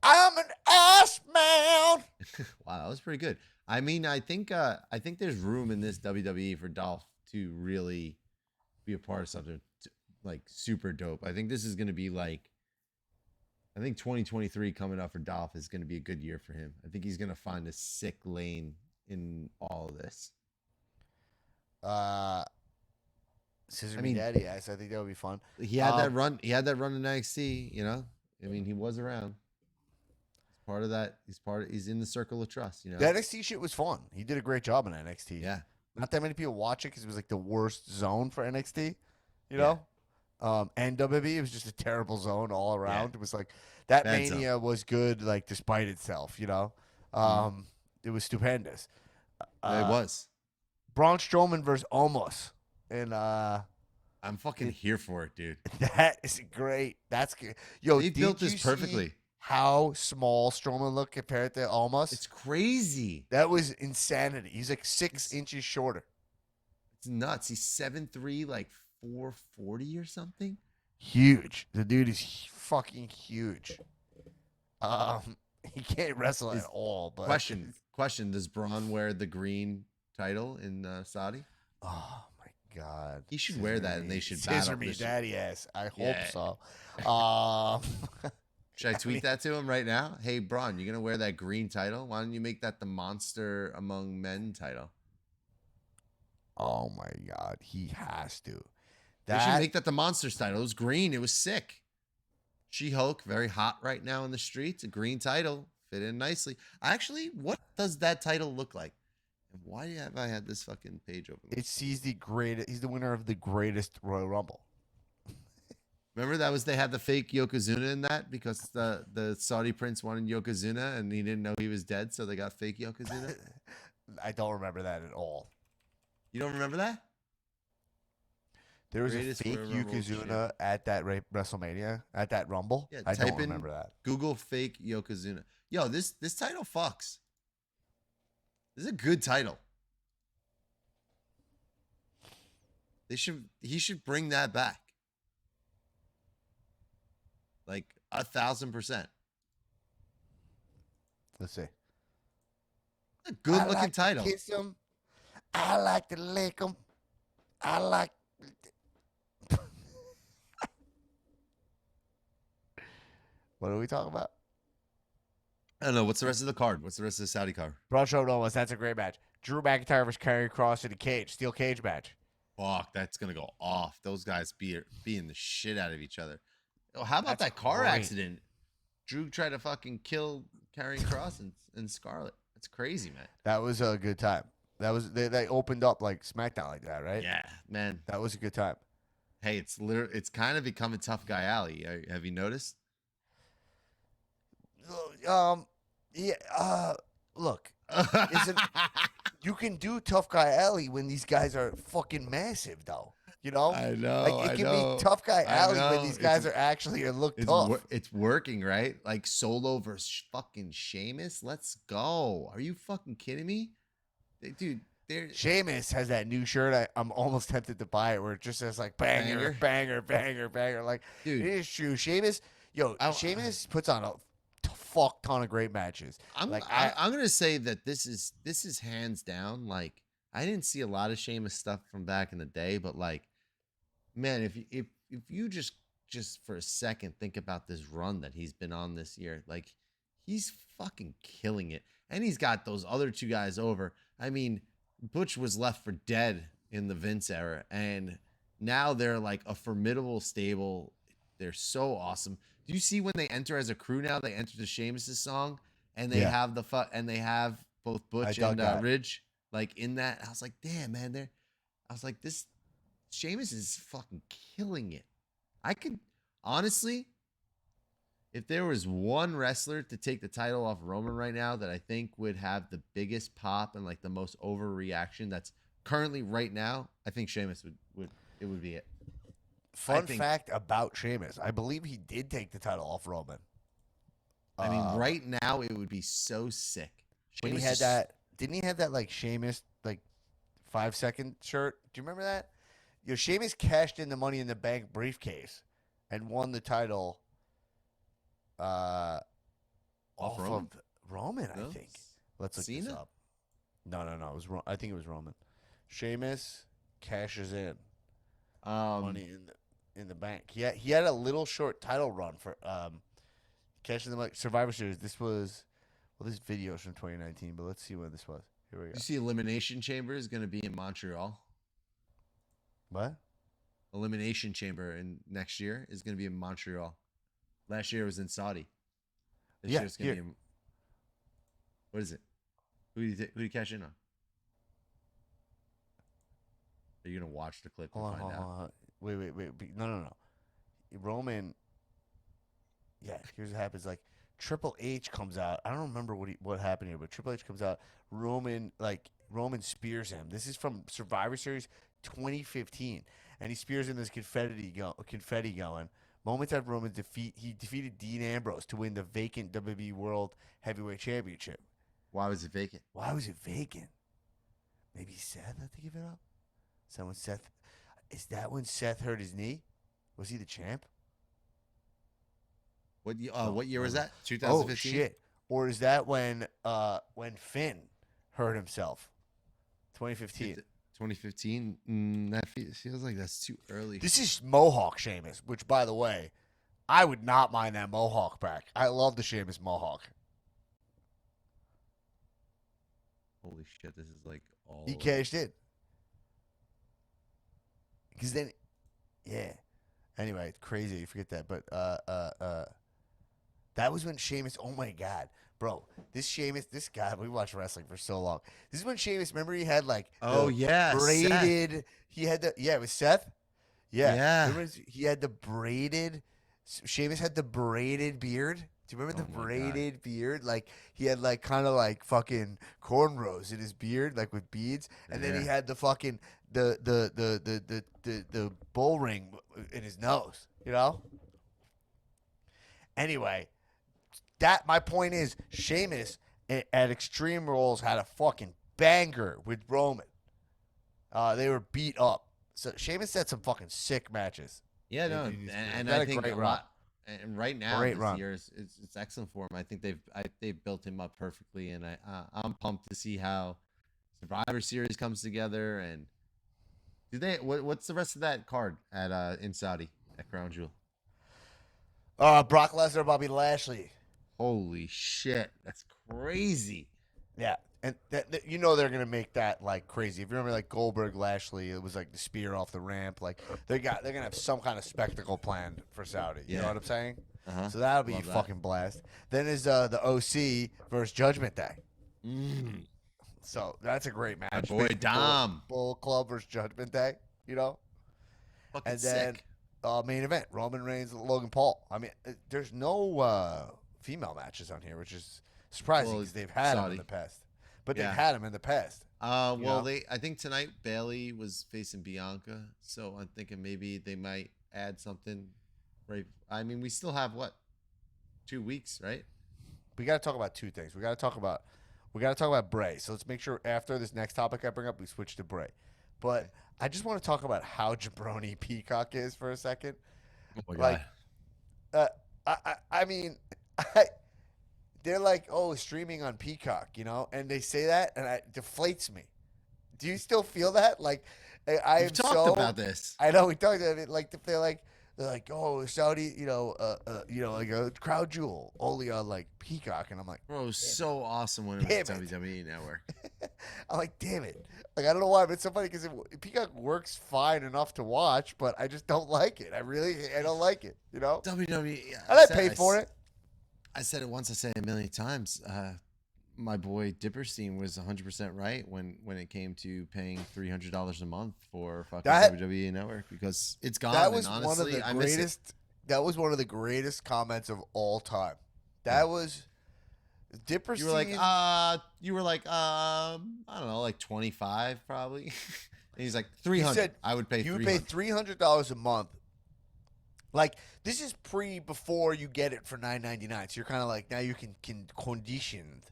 I'm an ass man. Wow, that was pretty good. I mean, I think there's room in this WWE for Dolph to really be a part of something like super dope. I think this is going to be like I think 2023 coming up for Dolph is going to be a good year for him. I think he's going to find a sick lane in all of this. Scissor I me mean- daddy ass. I think that would be fun. He had that run. He had that run in NXT. You know, I mean, he was around. He's part of that. He's in the circle of trust. You know, The NXT shit was fun. He did a great job in NXT. yeah. Not that many people watch it because it was like the worst zone for NXT. You Yeah. know? And WWE, it was just a terrible zone all around. It was like that Bad zone. Mania was good, like despite itself, you know. It was stupendous. It was. Braun Strowman versus Omos. And I'm fucking here for it, dude. that is great. That's good. Yo, They did built you this see perfectly. how small Strowman looked compared to Omos? It's crazy. That was insanity. He's like 6 inches shorter. It's nuts. He's 7'3", like 440 or something. Huge. The dude is fucking huge. He can't wrestle at all. But Question: Does Braun wear the green title in Saudi? Oh my god. He should wear that, and they should scissor battle me, this- daddy ass. I hope Yeah. so. Should I tweet that to him right now? Hey, Braun, you're gonna wear that green title? Why don't you make that the Monster Among Men title? Oh my god, he has to. They should make that the Monsters title. It was green. It was sick. She-Hulk, very hot right now in the streets. A green title fit in nicely. Actually, what does that title look like? And why have I had this fucking page open? He's the greatest. He's the winner of the greatest Royal Rumble. Remember they had the fake Yokozuna in that because the Saudi prince wanted Yokozuna and he didn't know he was dead, so they got fake Yokozuna. I don't remember that at all. You don't remember that? There was Greatest a fake Royal Rumble Yokozuna at that WrestleMania, at that Rumble. Yeah, I don't type in remember that. Google fake Yokozuna. Yo, this title fucks. This is a good title. He should bring that back. Like 1,000%. Let's see. A good I looking like title. To kiss him. I like to lick him. I like. What are we talking about? I don't know. What's the rest of the card? What's the rest of the Saudi card? Braun Strowman Owens. That's a great match. Drew McIntyre versus Karrion Kross in a cage, steel cage match. Fuck, that's gonna go off. Those guys beating the shit out of each other. Oh, how about That's that car great. accident? Drew tried to fucking kill Karrion Kross and Scarlett. That's crazy, man. That was a good time. That was they opened up like SmackDown like that, right? Yeah, man. That was a good time. Hey, it's kind of becoming Tough Guy Alley. Have you noticed? Yeah. Look, isn't you can do Tough Guy Alley when these guys are fucking massive, though. You know, I know. like it can know. be Tough Guy I Alley when know. these guys are actually look tough. It's working, right? Like Solo versus fucking Sheamus. Let's go. Are you fucking kidding me? Dude, they're Sheamus has that new shirt. I'm almost tempted to buy it, where it just says like banger, banger, banger, banger. Like, dude, it is true. Sheamus puts on a fuck ton of great matches. I'm gonna say that this is hands down. Like, I didn't see a lot of Sheamus stuff from back in the day, but like, man, if you just for a second think about this run that he's been on this year, like, he's fucking killing it, and he's got those other two guys over. I mean, Butch was left for dead in the Vince era, and now they're like a formidable stable. They're so awesome. Do you see when they enter as a crew now? They enter the Sheamus's song, and they have they have both Butch and Ridge like in that. I was like, damn, man, I was like, this Sheamus is fucking killing it. I could honestly, if there was one wrestler to take the title off Roman right now that I think would have the biggest pop and like the most overreaction that's currently right now, I think Sheamus would be it. Fun fact about Sheamus, I believe he did take the title off Roman. I mean, right now it would be so sick. When he had that, didn't he have that like Sheamus like 5-second shirt? Do you remember that? Sheamus cashed in the Money in the Bank briefcase and won the title off Roman? of Roman, No? I think. Let's look this Cena? up. No. It was I think it was Roman. Sheamus cashes in Money in the Bank. He had a little short title run for cashing the Survivor Series. This video's from 2019, but let's see when this was. Here we go. You see, Elimination Chamber is going to be in Montreal. What? Elimination Chamber in next year is going to be in Montreal. Last year it was in Saudi. This year it's going to be in. What is it? Who do you cash in on? Are you going to watch the clip to find out? Wait. No. Roman. Yeah, here's what happens. Like, Triple H comes out. I don't remember what happened here, but Triple H comes out. Roman spears him. This is from Survivor Series 2015, and he spears him. There's confetti going. Moments after Roman's defeat, he defeated Dean Ambrose to win the vacant WWE World Heavyweight Championship. Why was it vacant? Maybe Seth had to give it up. Is that when Seth hurt his knee? Was he the champ? What year was that? 2015. Oh shit! Or is that when Finn hurt himself? 2015. 2015. That feels like that's too early. This is Mohawk Sheamus, which, by the way, I would not mind that Mohawk back. I love the Sheamus Mohawk. Holy shit! This is like all. He cashed in. Because then, yeah. Anyway, it's crazy. You forget that, but that was when Sheamus. Oh my god, bro! This guy. We watched wrestling for so long. This is when Sheamus. Remember, he had like braided. Seth. He had the it was Seth. Yeah. He had the braided. Sheamus had the braided beard. Do you remember the braided beard? Like, he had like kind of like fucking cornrows in his beard, like with beads, and then he had the fucking the bull ring in his nose. You know. Anyway, my point is, Sheamus at Extreme Rules had a fucking banger with Roman. They were beat up. So Sheamus had some fucking sick matches. Yeah, no, and I think a lot. And right now, this year it's excellent for him. I think they've built him up perfectly, and I'm pumped to see how Survivor Series comes together. And what's the rest of that card at in Saudi at Crown Jewel? Brock Lesnar, Bobby Lashley. Holy shit, that's crazy. Yeah, And that you know they're gonna make that like crazy. If you remember like Goldberg Lashley, it was like the spear off the ramp. Like they're gonna have some kind of spectacle planned for Saudi. You know what I'm saying? Uh-huh. So that'll be a Love that. fucking blast. Then is the OC versus Judgment Day. So that's a great match. My boy Dom. Bull Club versus Judgment Day. You know. Fucking And then sick. main event: Roman Reigns, Logan Paul. I mean, there's no female matches on here, which is surprising because they've had them in the past. But they've had them in the past. Well, know? I think tonight Bailey was facing Bianca, so I'm thinking maybe they might add something. Right? I mean, we still have what, 2 weeks, right? We got to talk about two things. We got to talk about Bray. So let's make sure after this next topic I bring up, we switch to Bray. But I just want to talk about how jabroni Peacock is for a second. Oh my god! I mean, they're like, oh, streaming on Peacock, you know, and they say that, and it deflates me. Do you still feel that? Like, We've talked about this. I know we talked about it. Like, they're like, oh, Saudi, like a crowd jewel only on like Peacock, and I'm like, Bro, it was so awesome when it was WWE Network. I'm like, damn it. Like, I don't know why, but it's so funny because Peacock works fine enough to watch, but I just don't like it. I don't like it, you know? WWE. I pay for it. I said it once. I said it a million times. My boy Dipperstein was 100% right when it came to paying $300 a month for fucking WWE Network because it's gone. That was honestly, one of the greatest. That was one of the greatest comments of all time. That was Dipperstein. You were like, I don't know, like 25 probably. And he's like 300. I would pay. You would pay $300 a month. Like, this is before you get it for $9.99. So you're kind of like, now you can conditioned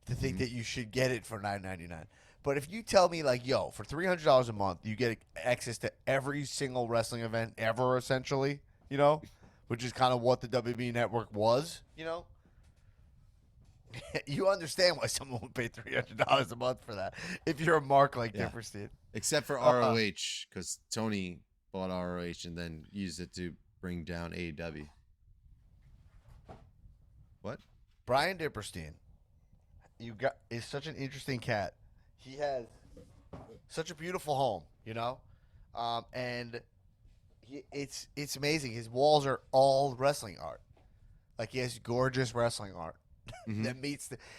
to think that you should get it for $9.99. But if you tell me, like, yo, for $300 a month, you get access to every single wrestling event ever, essentially, you know, which is kind of what the WWE Network was, you know, you understand why someone would pay $300 a month for that if you're a mark like Dipperstein. Except for ROH, because Tony bought ROH and then used it to bring down AEW. What? Brian Dipperstein is such an interesting cat. He has such a beautiful home, you know, and it's amazing. His walls are all wrestling art. Like, he has gorgeous wrestling art that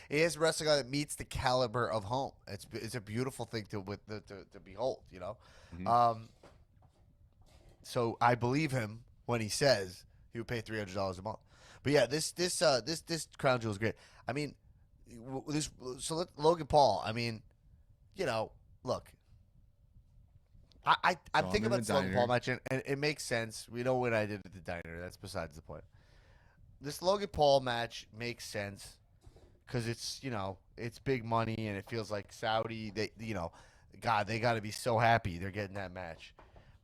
he has wrestling art that meets the caliber of home. It's a beautiful thing to behold, you know. So I believe him when he says he would pay $300 a month. But yeah, this crown jewel is great. I mean, Logan Paul. I mean, you know, look, I'm thinking about this Logan Paul match, and it makes sense. We know what I did at the diner. That's besides the point. This Logan Paul match makes sense because it's, you know, it's big money and it feels like Saudi. They got to be so happy they're getting that match.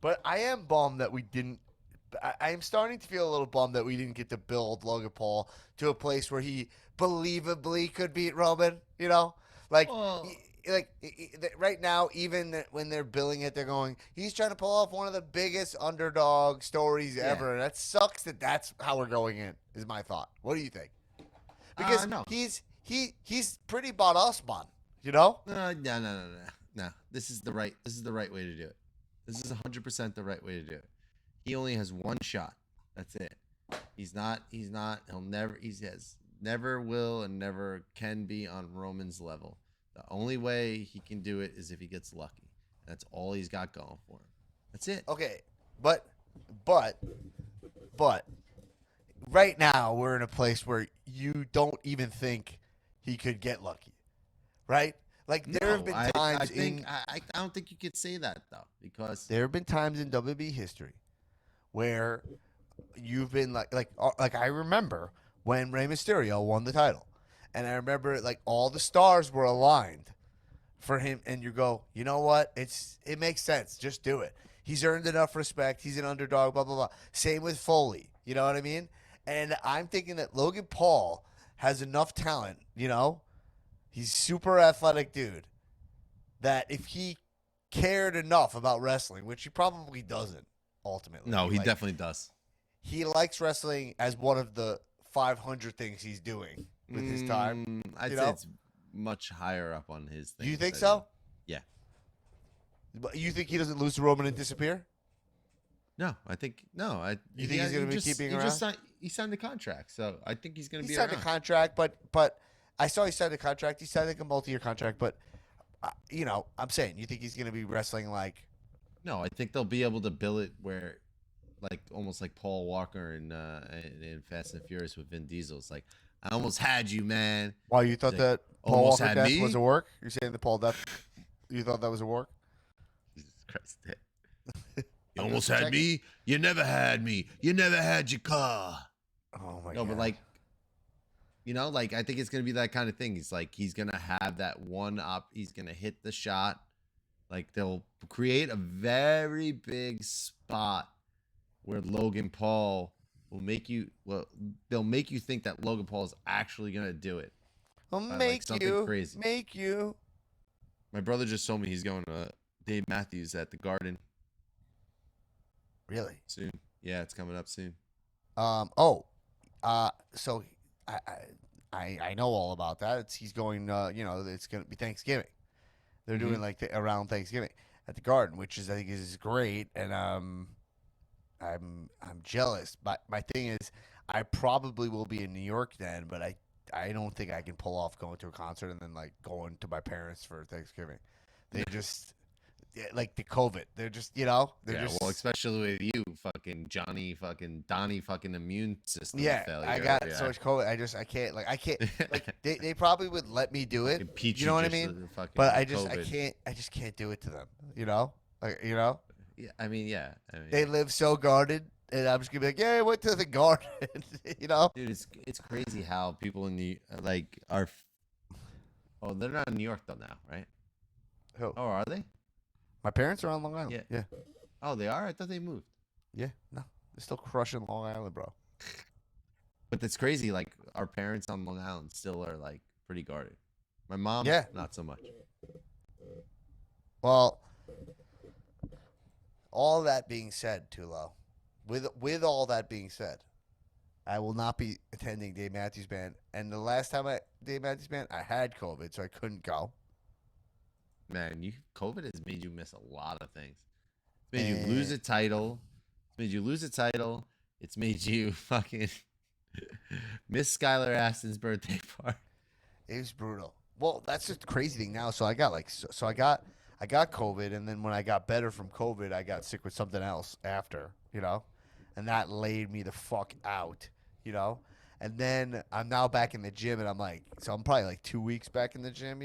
But I am bummed that we didn't. I am starting to feel a little bummed that we didn't get to build Logan Paul to a place where he believably could beat Roman. You know, like right now, even when they're billing it, they're going, he's trying to pull off one of the biggest underdog stories ever. That sucks. That's how we're going in. Is my thought. What do you think? Because he's pretty boss man. You know? No. This is the right way to do it. This is 100% the right way to do it. He only has one shot. That's it. He never will and never can be on Roman's level. The only way he can do it is if he gets lucky. That's all he's got going for him. That's it. Okay, but right now we're in a place where you don't even think he could get lucky, right? Like, there have been times I don't think you could say that though, because there have been times in WWE history where you've been like I remember when Rey Mysterio won the title, and I remember like all the stars were aligned for him, and you go, you know what? It makes sense. Just do it. He's earned enough respect. He's an underdog. Blah blah blah. Same with Foley. You know what I mean? And I'm thinking that Logan Paul has enough talent. You know, he's super athletic dude. That if he cared enough about wrestling, which he probably doesn't, ultimately. No, he definitely does. He likes wrestling as one of the 500 things he's doing with his time. I'd say it's much higher up on his thing. You think so? Yeah. But you think he doesn't lose to Roman and disappear? No, I think no. You think he's going to be keeping around? He signed the contract, so I think he's going to be He signed around. a contract, but I saw he signed a contract. He signed like a multi-year contract, but I'm saying, you think he's going to be wrestling like? No, I think they'll be able to bill it where, like almost like Paul Walker in Fast and Furious with Vin Diesel. It's like, I almost had you, man. Why you thought Like, that Paul almost Walker had death me? was a work? You're saying the Paul death? You thought that was a work? Jesus Christ. You almost had me. You never had me. You never had your car. Oh my god. No, but like, I think it's gonna be that kind of thing. He's gonna have that one up. He's gonna hit the shot. Like they'll create a very big spot where Logan Paul will make you. Well, they'll make you think that Logan Paul is actually gonna do it. I'll Like something crazy. Make you. My brother just told me he's going to Dave Matthews at the Garden Really? soon. Yeah, it's coming up soon. So I know all about that. He's going. It's gonna be Thanksgiving. They're doing like around Thanksgiving at the Garden, which I think is great, and I'm jealous. But my thing is, I probably will be in New York then, but I don't think I can pull off going to a concert and then like going to my parents for Thanksgiving. They just like the COVID. They're just just well, especially with you, fucking Johnny, fucking Donnie, fucking immune system failure. I got so much COVID. I can't like they probably would let me do it. You know what I mean? But I just can't do it to them. Yeah, I mean, they live so guarded, and I'm just gonna be like, yeah, I went to the Garden. Dude, it's crazy how people in the are. Oh, they're not in New York though now, right? Who? Oh, are they? My parents are on Long Island. Yeah. Oh, they are? I thought they moved. Yeah. No, they're still crushing Long Island, bro. But that's crazy. Like, our parents on Long Island still are, like, pretty guarded. My mom, not so much. Well, all that being said, Tullo, with all that being said, I will not be attending Dave Matthews Band. And the last time Dave Matthews Band, I had COVID, so I couldn't go. Man, COVID has made you miss a lot of things. It's made you lose a title. It's made you fucking miss Skylar Aston's birthday party. It was brutal. Well, that's the crazy thing now. So I got I got COVID, and then when I got better from COVID, I got sick with something else after, and that laid me the fuck out, And then I'm now back in the gym, and I'm probably like 2 weeks back in the gym,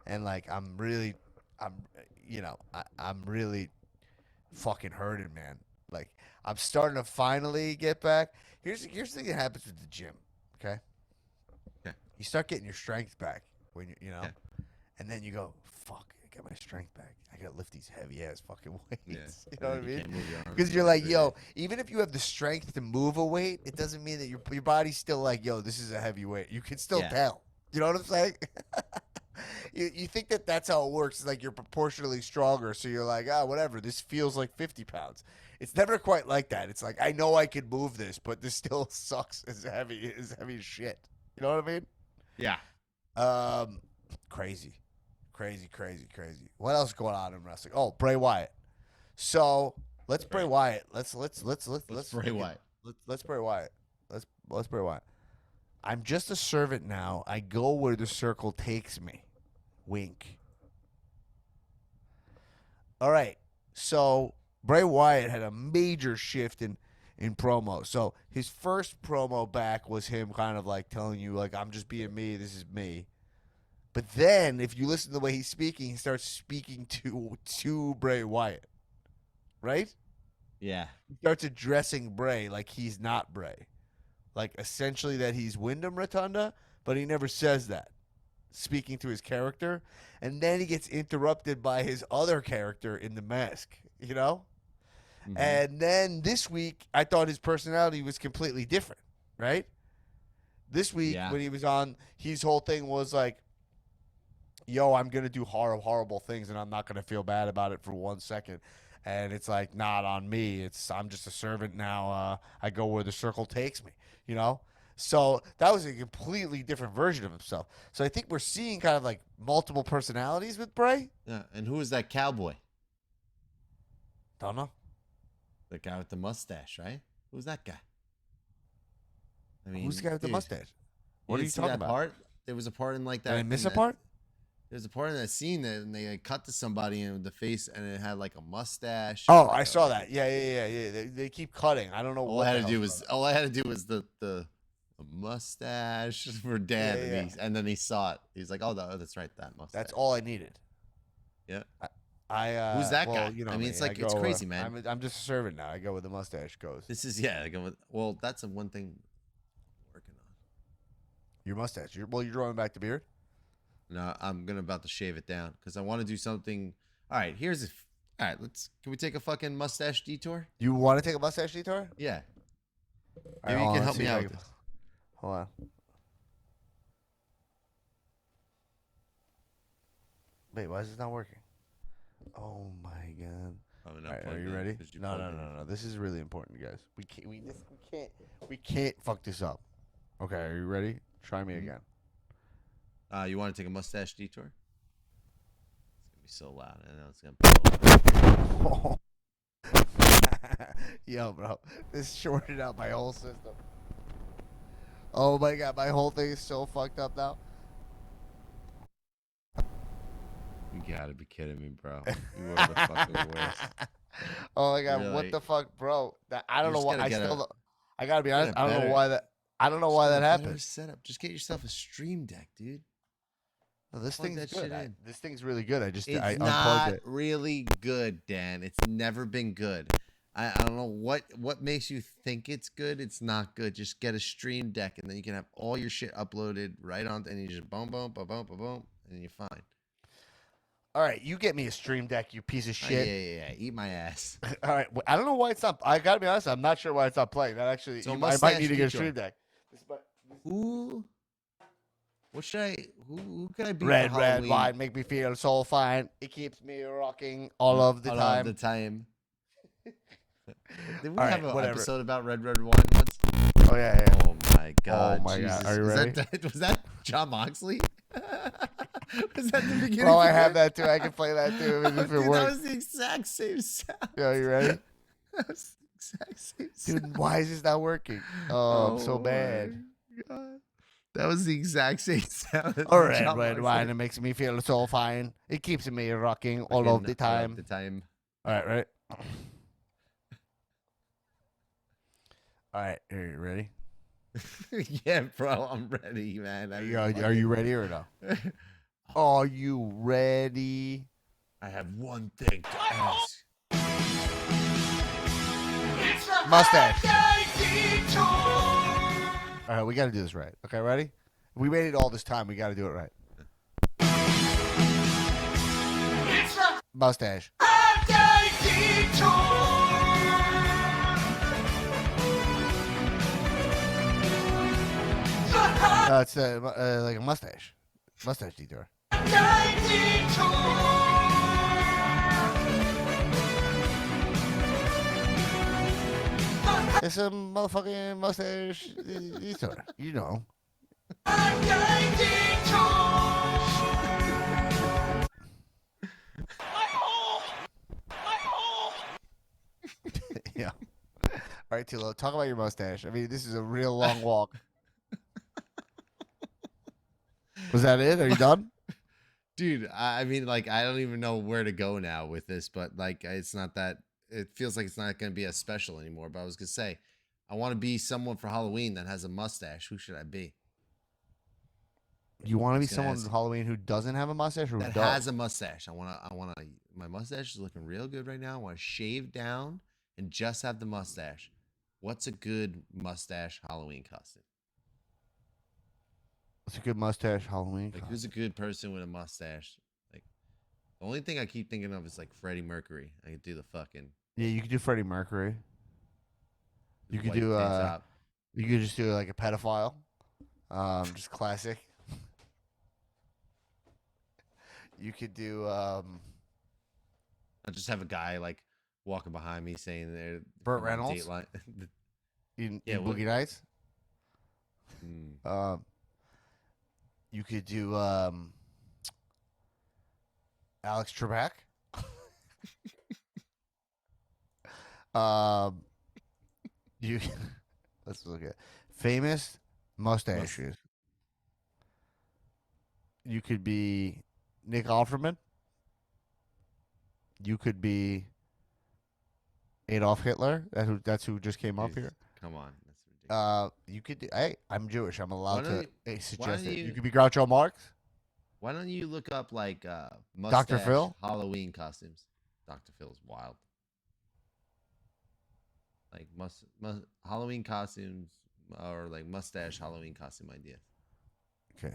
and like I'm really fucking hurting, man. Like I'm starting to finally get back. Here's the thing that happens with the gym, okay? Yeah. You start getting your strength back when Yeah. and then you go, fuck, I got my strength back. I gotta lift these heavy ass fucking weights. Yeah. You know what I mean? Because you're like, yo, even if you have the strength to move a weight, it doesn't mean that your body's still like, yo, this is a heavy weight. You can still tell. You know what I'm saying? You think that that's how it works. It's like you're proportionally stronger, so you're like, whatever. This feels like 50 pounds. It's never quite like that. It's like, I know I can move this, but this still sucks as heavy as shit. You know what I mean? Yeah. Crazy. What else going on in wrestling? Oh, Bray Wyatt. So let's Bray Wyatt. Let's Bray Wyatt. Let's Bray Wyatt. Let's Bray Wyatt. I'm just a servant now. I go where the circle takes me. Wink. All right. So Bray Wyatt had a major shift in promo. So his first promo back was him kind of like telling you, like, I'm just being me. This is me. But then if you listen to the way he's speaking, he starts speaking to Bray Wyatt. Right? Yeah. He starts addressing Bray like he's not Bray. Like, essentially that he's Wyndham Rotunda, but he never says that, speaking to his character. And then he gets interrupted by his other character in the mask, Mm-hmm. And then this week, I thought his personality was completely different, right? This week, when he was on, his whole thing was like, yo, I'm going to do horrible things, and I'm not going to feel bad about it for 1 second. And it's like, not on me. I'm just a servant now. I go where the circle takes me, So that was a completely different version of himself. So I think we're seeing kind of like multiple personalities with Bray. Yeah. And who was that cowboy? Don't know. The guy with the mustache, right? Who's that guy? I mean, Who's the guy with the dude, mustache? What are didn't you see talking that about? part? There was a part in like that. Did I miss in a part? There's a part in that scene that and they like, cut to somebody in the face and it had like a mustache. Oh, like I a- saw that. Yeah. They keep cutting. I don't know All what I the had to do hell's was the mustache for dad, Yeah, yeah. and then he saw it. He's like, oh, that's right, that mustache. That's all I needed. Yeah. I Who's that well, guy? You know I mean, me. it's like I it's go, crazy, man. I'm just a servant now. I go where the mustache goes. This is yeah. Well, that's the one thing I'm working on. Your mustache. You're drawing back the beard. No, I'm about to shave it down because I want to do something. All right, all right. Can we take a fucking mustache detour? You want to take a mustache detour? Yeah. All Maybe right, you hold can on, help let's me see if out I with can- this. Hold on. Wait, why is this not working? Oh my god. Oh, no, All right, plug are it you in, ready? 'cause you No. plugged it in. This is really important, guys. We can't fuck this up. Okay, are you ready? Try me again. You want to take a mustache detour? It's gonna be so loud. I know it's gonna be so loud. Yo, bro, this shorted out my whole system. Oh my god, my whole thing is so fucked up now. You gotta be kidding me, bro. You are the fucking worst. Oh my god, what Really? the fuck, bro? I don't You know just why. gotta I get still a- don't. I gotta be get honest. a I don't know better- why that. I don't know Just why get a that better happened. Setup. Just get yourself a stream deck, dude. No, this Plug thing's that good. shit in. This thing's really good. I It's unplugged not it. really good, Dan. It's never been good. I don't know what makes you think it's good. It's not good. Just get a stream deck, and then you can have all your shit uploaded right on, and you just boom, boom, boom, boom, boom, boom, and you're fine. All right, you get me a stream deck, you piece of Oh, shit. yeah. Eat my ass. All right, I don't know why it's not. I gotta be honest. I'm not sure why it's not playing. That actually, So I might mustache need to get a detour. stream deck. Who? What should I? Who could I be? Red, for red Halloween? wine make me feel so fine. It keeps me rocking all of the All time. of the time. Did we All right, have an whatever. episode about red wine once? Oh yeah. Oh my god! my God. Jesus. Are you Is ready? was that John Moxley? Was that the beginning? Oh, I of have it? that too. I can play that too if Dude, it that works. was the exact same sound. Yo, you ready? That was the exact same sound. Dude, why is this not working? Oh, I'm so bad. my God. That was the exact same sound. as All the right, John red Moxley. wine. It makes me feel so fine. It keeps me rocking all of the Fucking all time. of the time. All right, right. All right, are you ready? Yeah, bro, I'm ready, man. Are you ready or no? Are you ready? I have one thing to ask. Mustache. All right, we got to do this right. Okay, ready? We waited all this time. We got to do it right. Mustache. It's like a mustache. Mustache detour. It's a motherfucking mustache detour. You know. Yeah. All right, Tullo, talk about your mustache. I mean, this is a real long walk. Was that it? Are you done? Dude, I mean, like, I don't even know where to go now with this, but like, it's not that. It feels like it's not going to be as special anymore. But I was gonna say, I want to be someone for Halloween that has a mustache. Who should I be? You want to be gonna someone ask on you. Halloween who doesn't have a mustache or who That does? has a mustache. My mustache is looking real good right now. I want to shave down and just have the mustache. What's a good mustache Halloween costume? It's a good mustache Halloween. Like, costume. who's a good person with a mustache? Like, the only thing I keep thinking of is like Freddie Mercury. I could do the fucking. Yeah, you could do Freddie Mercury. You could white do tank top. you could just do like a pedophile. Just classic. You could do I just have a guy like walking behind me saying they're Burt from Reynolds? Dateline. in Yeah, Boogie what- Nights. You could do Alex Trebek. You let's look at famous mustaches. You could be Nick Offerman. You could be Adolf Hitler. That's who just came up here. Come on, that's ridiculous. You could. Hey, I'm Jewish. I'm allowed to suggest it. you- You could be Groucho Marx. Why don't you look up like Dr. mustache Phil? Halloween costumes? Dr. Phil's wild. Like Halloween costumes or like mustache Halloween costume ideas. Okay,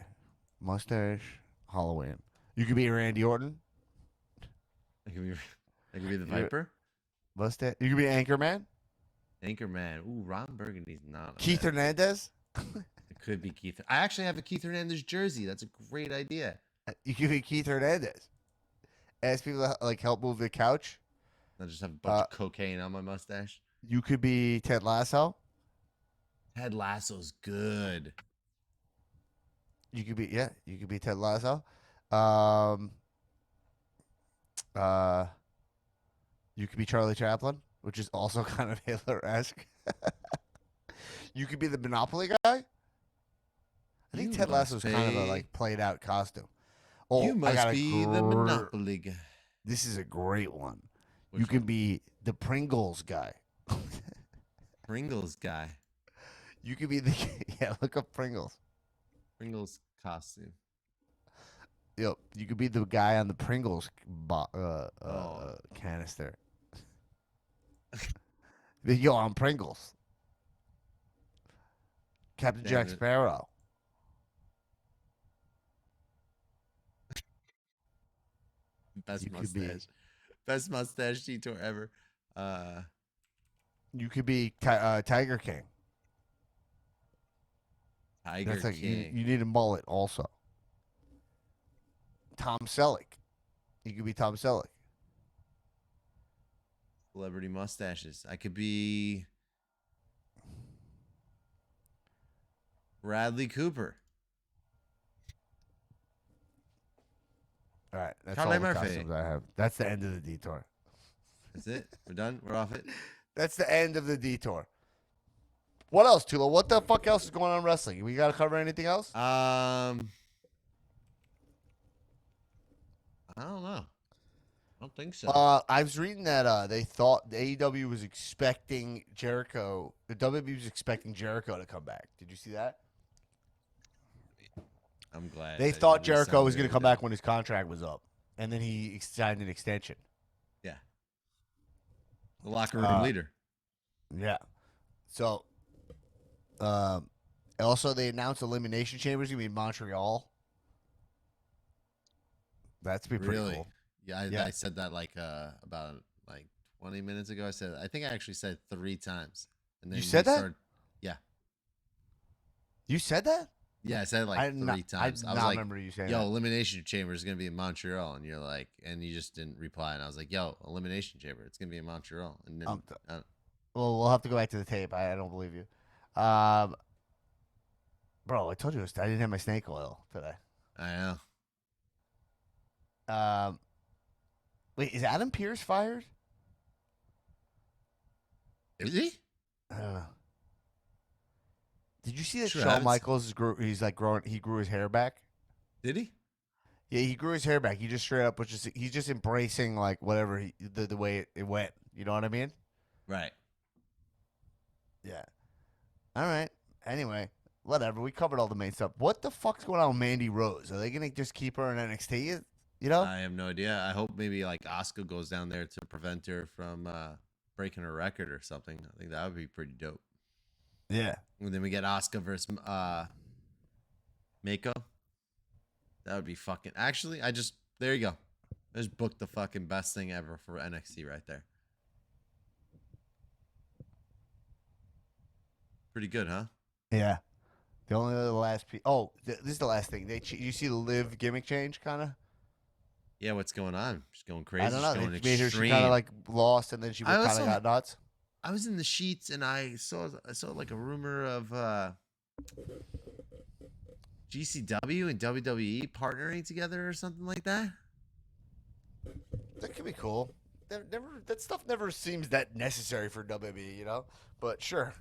mustache Halloween. You could be Randy Orton. I could be the Viper. Mustache. You could be Anchorman. Anchorman. Ooh, Ron Burgundy's not. Keith Hernandez. It could be Keith. I actually have a Keith Hernandez jersey. That's a great idea. You could be Keith Hernandez. Ask people to like help move the couch. I just have a bunch of cocaine on my mustache. You could be Ted Lasso. Ted Lasso's good. You could be You could be Ted Lasso. You could be Charlie Chaplin, which is also kind of Hitler-esque. You could be the Monopoly guy. I think Ted Lasso's kind of a like played out costume. Oh, You must be the Monopoly guy. This is a great one. Which you can one? be the Pringles guy. Pringles guy. You could be the look up Pringles. Pringles costume. Yep, you could be the guy on the Pringles canister. Yo, I'm Pringles. Captain Damn Jack it. Sparrow. Best You could be- mustache. Best mustache detour ever. You could be Tiger King. Tiger That's like King. you need a mullet also. Tom Selleck. You could be Tom Selleck. Celebrity mustaches. I could be Bradley Cooper. All right, that's Charlie all the Murphy. costumes I have. That's the end of the detour. That's it. We're done. We're off it. That's the end of the detour. What else, Tullo? What the fuck else is going on in wrestling? We got to cover anything else? I don't know. I don't think so. I was reading that they thought the AEW was expecting Jericho. The WWE was expecting Jericho to come back. Did you see that? I'm glad. They that thought we Jericho sound was going to really come dumb. back when his contract was up, and then he signed an extension. Yeah. The locker room leader. Yeah. So, also they announced Elimination Chambers going to be in Montreal. That's pretty Really? cool. Yeah, Yeah. I said that like about like 20 minutes ago. I think I actually said 3 times. And then You said that? Yeah. You said that? Yeah, I said it like I 3 did not- times. I I did was not like, remember you saying yo, that. Elimination Chamber is going to be in Montreal. And you're like, and you just didn't reply. And I was like, yo, Elimination Chamber, it's going to be in Montreal. And then, Well, we'll have to go back to the tape. I don't believe you. Bro, I told you I didn't have my snake oil today. I know. Wait, is Adam Pearce fired? Is he? I don't know. Did you see that Sure, Shawn Adam's- Michaels he grew his hair back? Did he? Yeah, he grew his hair back. He just straight up he's just embracing like whatever the way it went. You know what I mean? Right. Yeah. All right. Anyway, whatever. We covered all the main stuff. What the fuck's going on with Mandy Rose? Are they gonna just keep her in NXT? You know? I have no idea. I hope maybe like Asuka goes down there to prevent her from breaking her record or something. I think that would be pretty dope. Yeah. And then we get Asuka versus Mako. That would be fucking. Actually, there you go. I just booked the fucking best thing ever for NXT right there. Pretty good, huh? Yeah. The only other last piece. Oh, this is the last thing. You see the Liv gimmick change, kind of. Yeah, what's going on? She's going crazy. I don't know. She's They going made her she extreme. kind of like lost, and then she I kind also- of got nuts. I was in the sheets and I saw like a rumor of GCW and WWE partnering together or something like that. That could be cool. That stuff never seems that necessary for WWE, you know. But sure,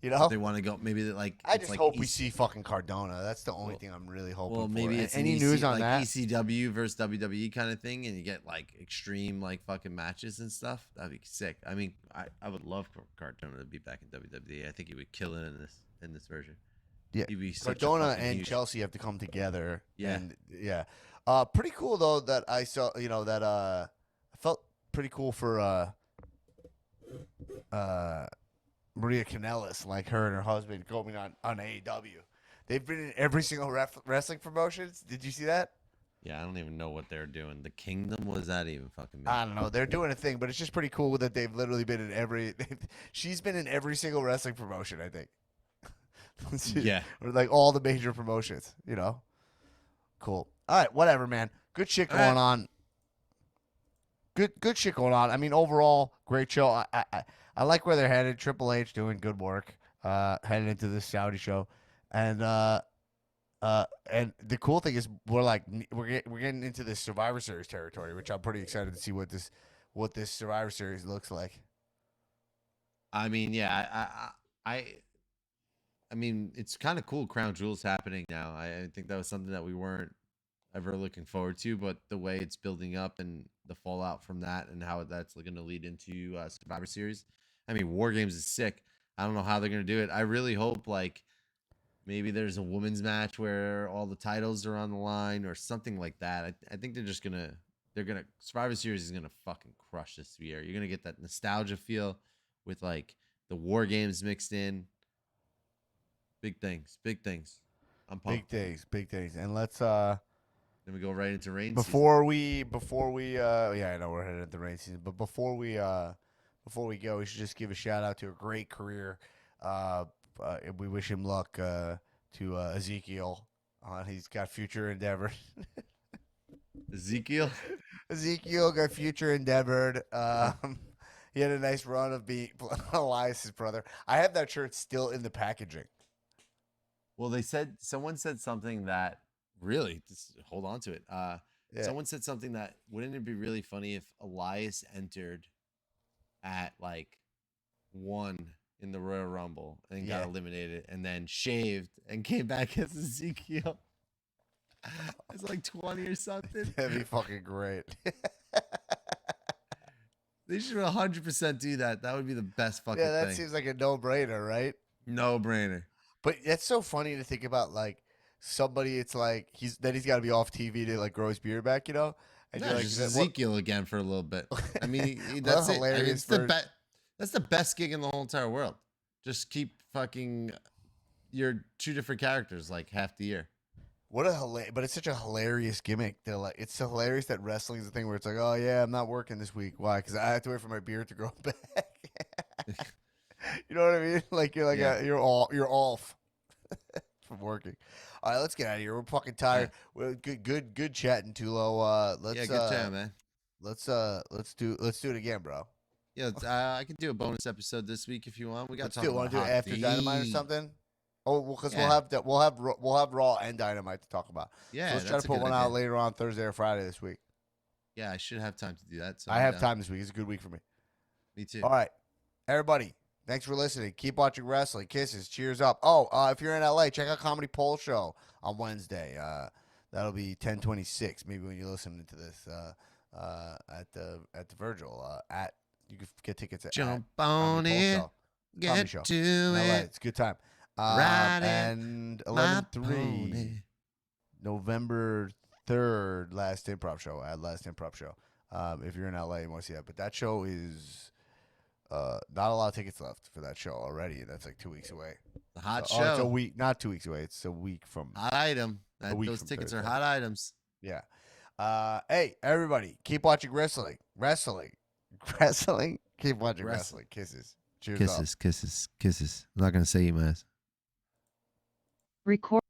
you know. They want to go. Maybe like I it's just like hope we see fucking Cardona. That's the only thing I'm really hoping Well, for. maybe it's Any an news on like that? ECW versus WWE kind of thing, and you get like extreme like fucking matches and stuff. That'd be sick. I mean, I would love for Cardona to be back in WWE. I think he would kill it in this version. Yeah, He'd be such a Cardona fucking and huge. Chelsea have to come together. Yeah. And yeah, pretty cool though that I saw. You know that I felt pretty cool for Maria Kanellis, like her and her husband going on AEW. They've been in every single wrestling promotions. Did you see that? Yeah, I don't even know what they're doing. The Kingdom, was that even fucking mean? I don't know. They're doing a thing, but it's just pretty cool that they've literally been in every. She's been in every single wrestling promotion, I think. Yeah. Or like all the major promotions, you know. Cool. All right, whatever, man. Good shit All going right. on. Good shit going on. I mean, overall, great show. I like where they're headed. Triple H doing good work. Headed into this Saudi show, and the cool thing is we're getting into this Survivor Series territory, which I'm pretty excited to see what this Survivor Series looks like. I mean, yeah, I mean, it's kind of cool. Crown Jewel's happening now. I think that was something that we weren't ever looking forward to, but the way it's building up and the fallout from that and how that's going to lead into Survivor Series. I mean, War Games is sick. I don't know how they're going to do it. I really hope like maybe there's a women's match where all the titles are on the line or something like that. I think they're gonna Survivor Series is gonna fucking crush this year. You're gonna get that nostalgia feel with like the War Games mixed in. Big things. I'm pumped. Big things. And let's Then we go right into rain season. before we yeah, I know we're headed into the rain season, but before we go, we should just give a shout out to a great career. We wish him luck to Ezekiel. He's got future endeavor. Ezekiel Got future endeavored. He had a nice run of being Elias's brother. I have that shirt still in the packaging. Well, someone said something that really just hold on to it. Yeah. Someone said something that wouldn't it be really funny if Elias entered at like 1 in the Royal Rumble and got eliminated and then shaved and came back as Ezekiel. It's like 20 or something. That'd be fucking great. They should 100% do that. That would be the best fucking Yeah, that thing. seems like a no-brainer, right? No brainer. But that's so funny to think about, like somebody. It's like he's got to be off TV to like grow his beard back, you know. And No, you're like, just what- Ezekiel again for a little bit. I mean, Well, that's it. I mean, hilarious it's the for- best. That's the best gig in the whole entire world. Just keep fucking your 2 different characters like half the year. What a but it's such a hilarious gimmick. They're like, it's so hilarious that wrestling is a thing where it's like, oh yeah, I'm not working this week. Why? Because I have to wait for my beard to grow back. You know what I mean? Like you're like Yeah. you're off from working. All right, let's get out of here. We're fucking tired. We're good chatting, Tullo. Let's Yeah, good time, man. let's do it again, bro. Yeah, I could do a bonus episode this week if you want. We got Let's to do talk it. Want about to do it after Dynamite or hockey. something? Oh, well, because Yeah. we'll have Raw and Dynamite to talk about. Yeah, So let's try that's to a put good one out idea. later on Thursday or Friday this week. Yeah, I should have time to do that. So I I'm have down. time this week. It's a good week for me. Me too. All right, everybody. Thanks for listening. Keep watching wrestling. Kisses. Cheers up. Oh, if you're in LA, check out Comedy Pole Show on Wednesday. That'll be 10:26. Maybe when you're listening to this at the Virgil. You can get tickets at Jump at on Comedy Pole it. Show. Comedy Get show to in LA. it. It's a good time. Ride it, And my 11/3, pony. November 3rd, Last Improv Show at Last Improv Show. If you're in LA, you want to see that. But that show is not a lot of tickets left for that show already. That's like 2 weeks away. The hot Oh, it's a show. week, not 2 weeks away. It's a week from. Hot item. week Those from tickets are Thursday. hot items. Yeah. Hey, everybody, keep watching wrestling. Keep watching wrestling. Kisses. Cheers up. Kisses. I'm not gonna say you, man. Record.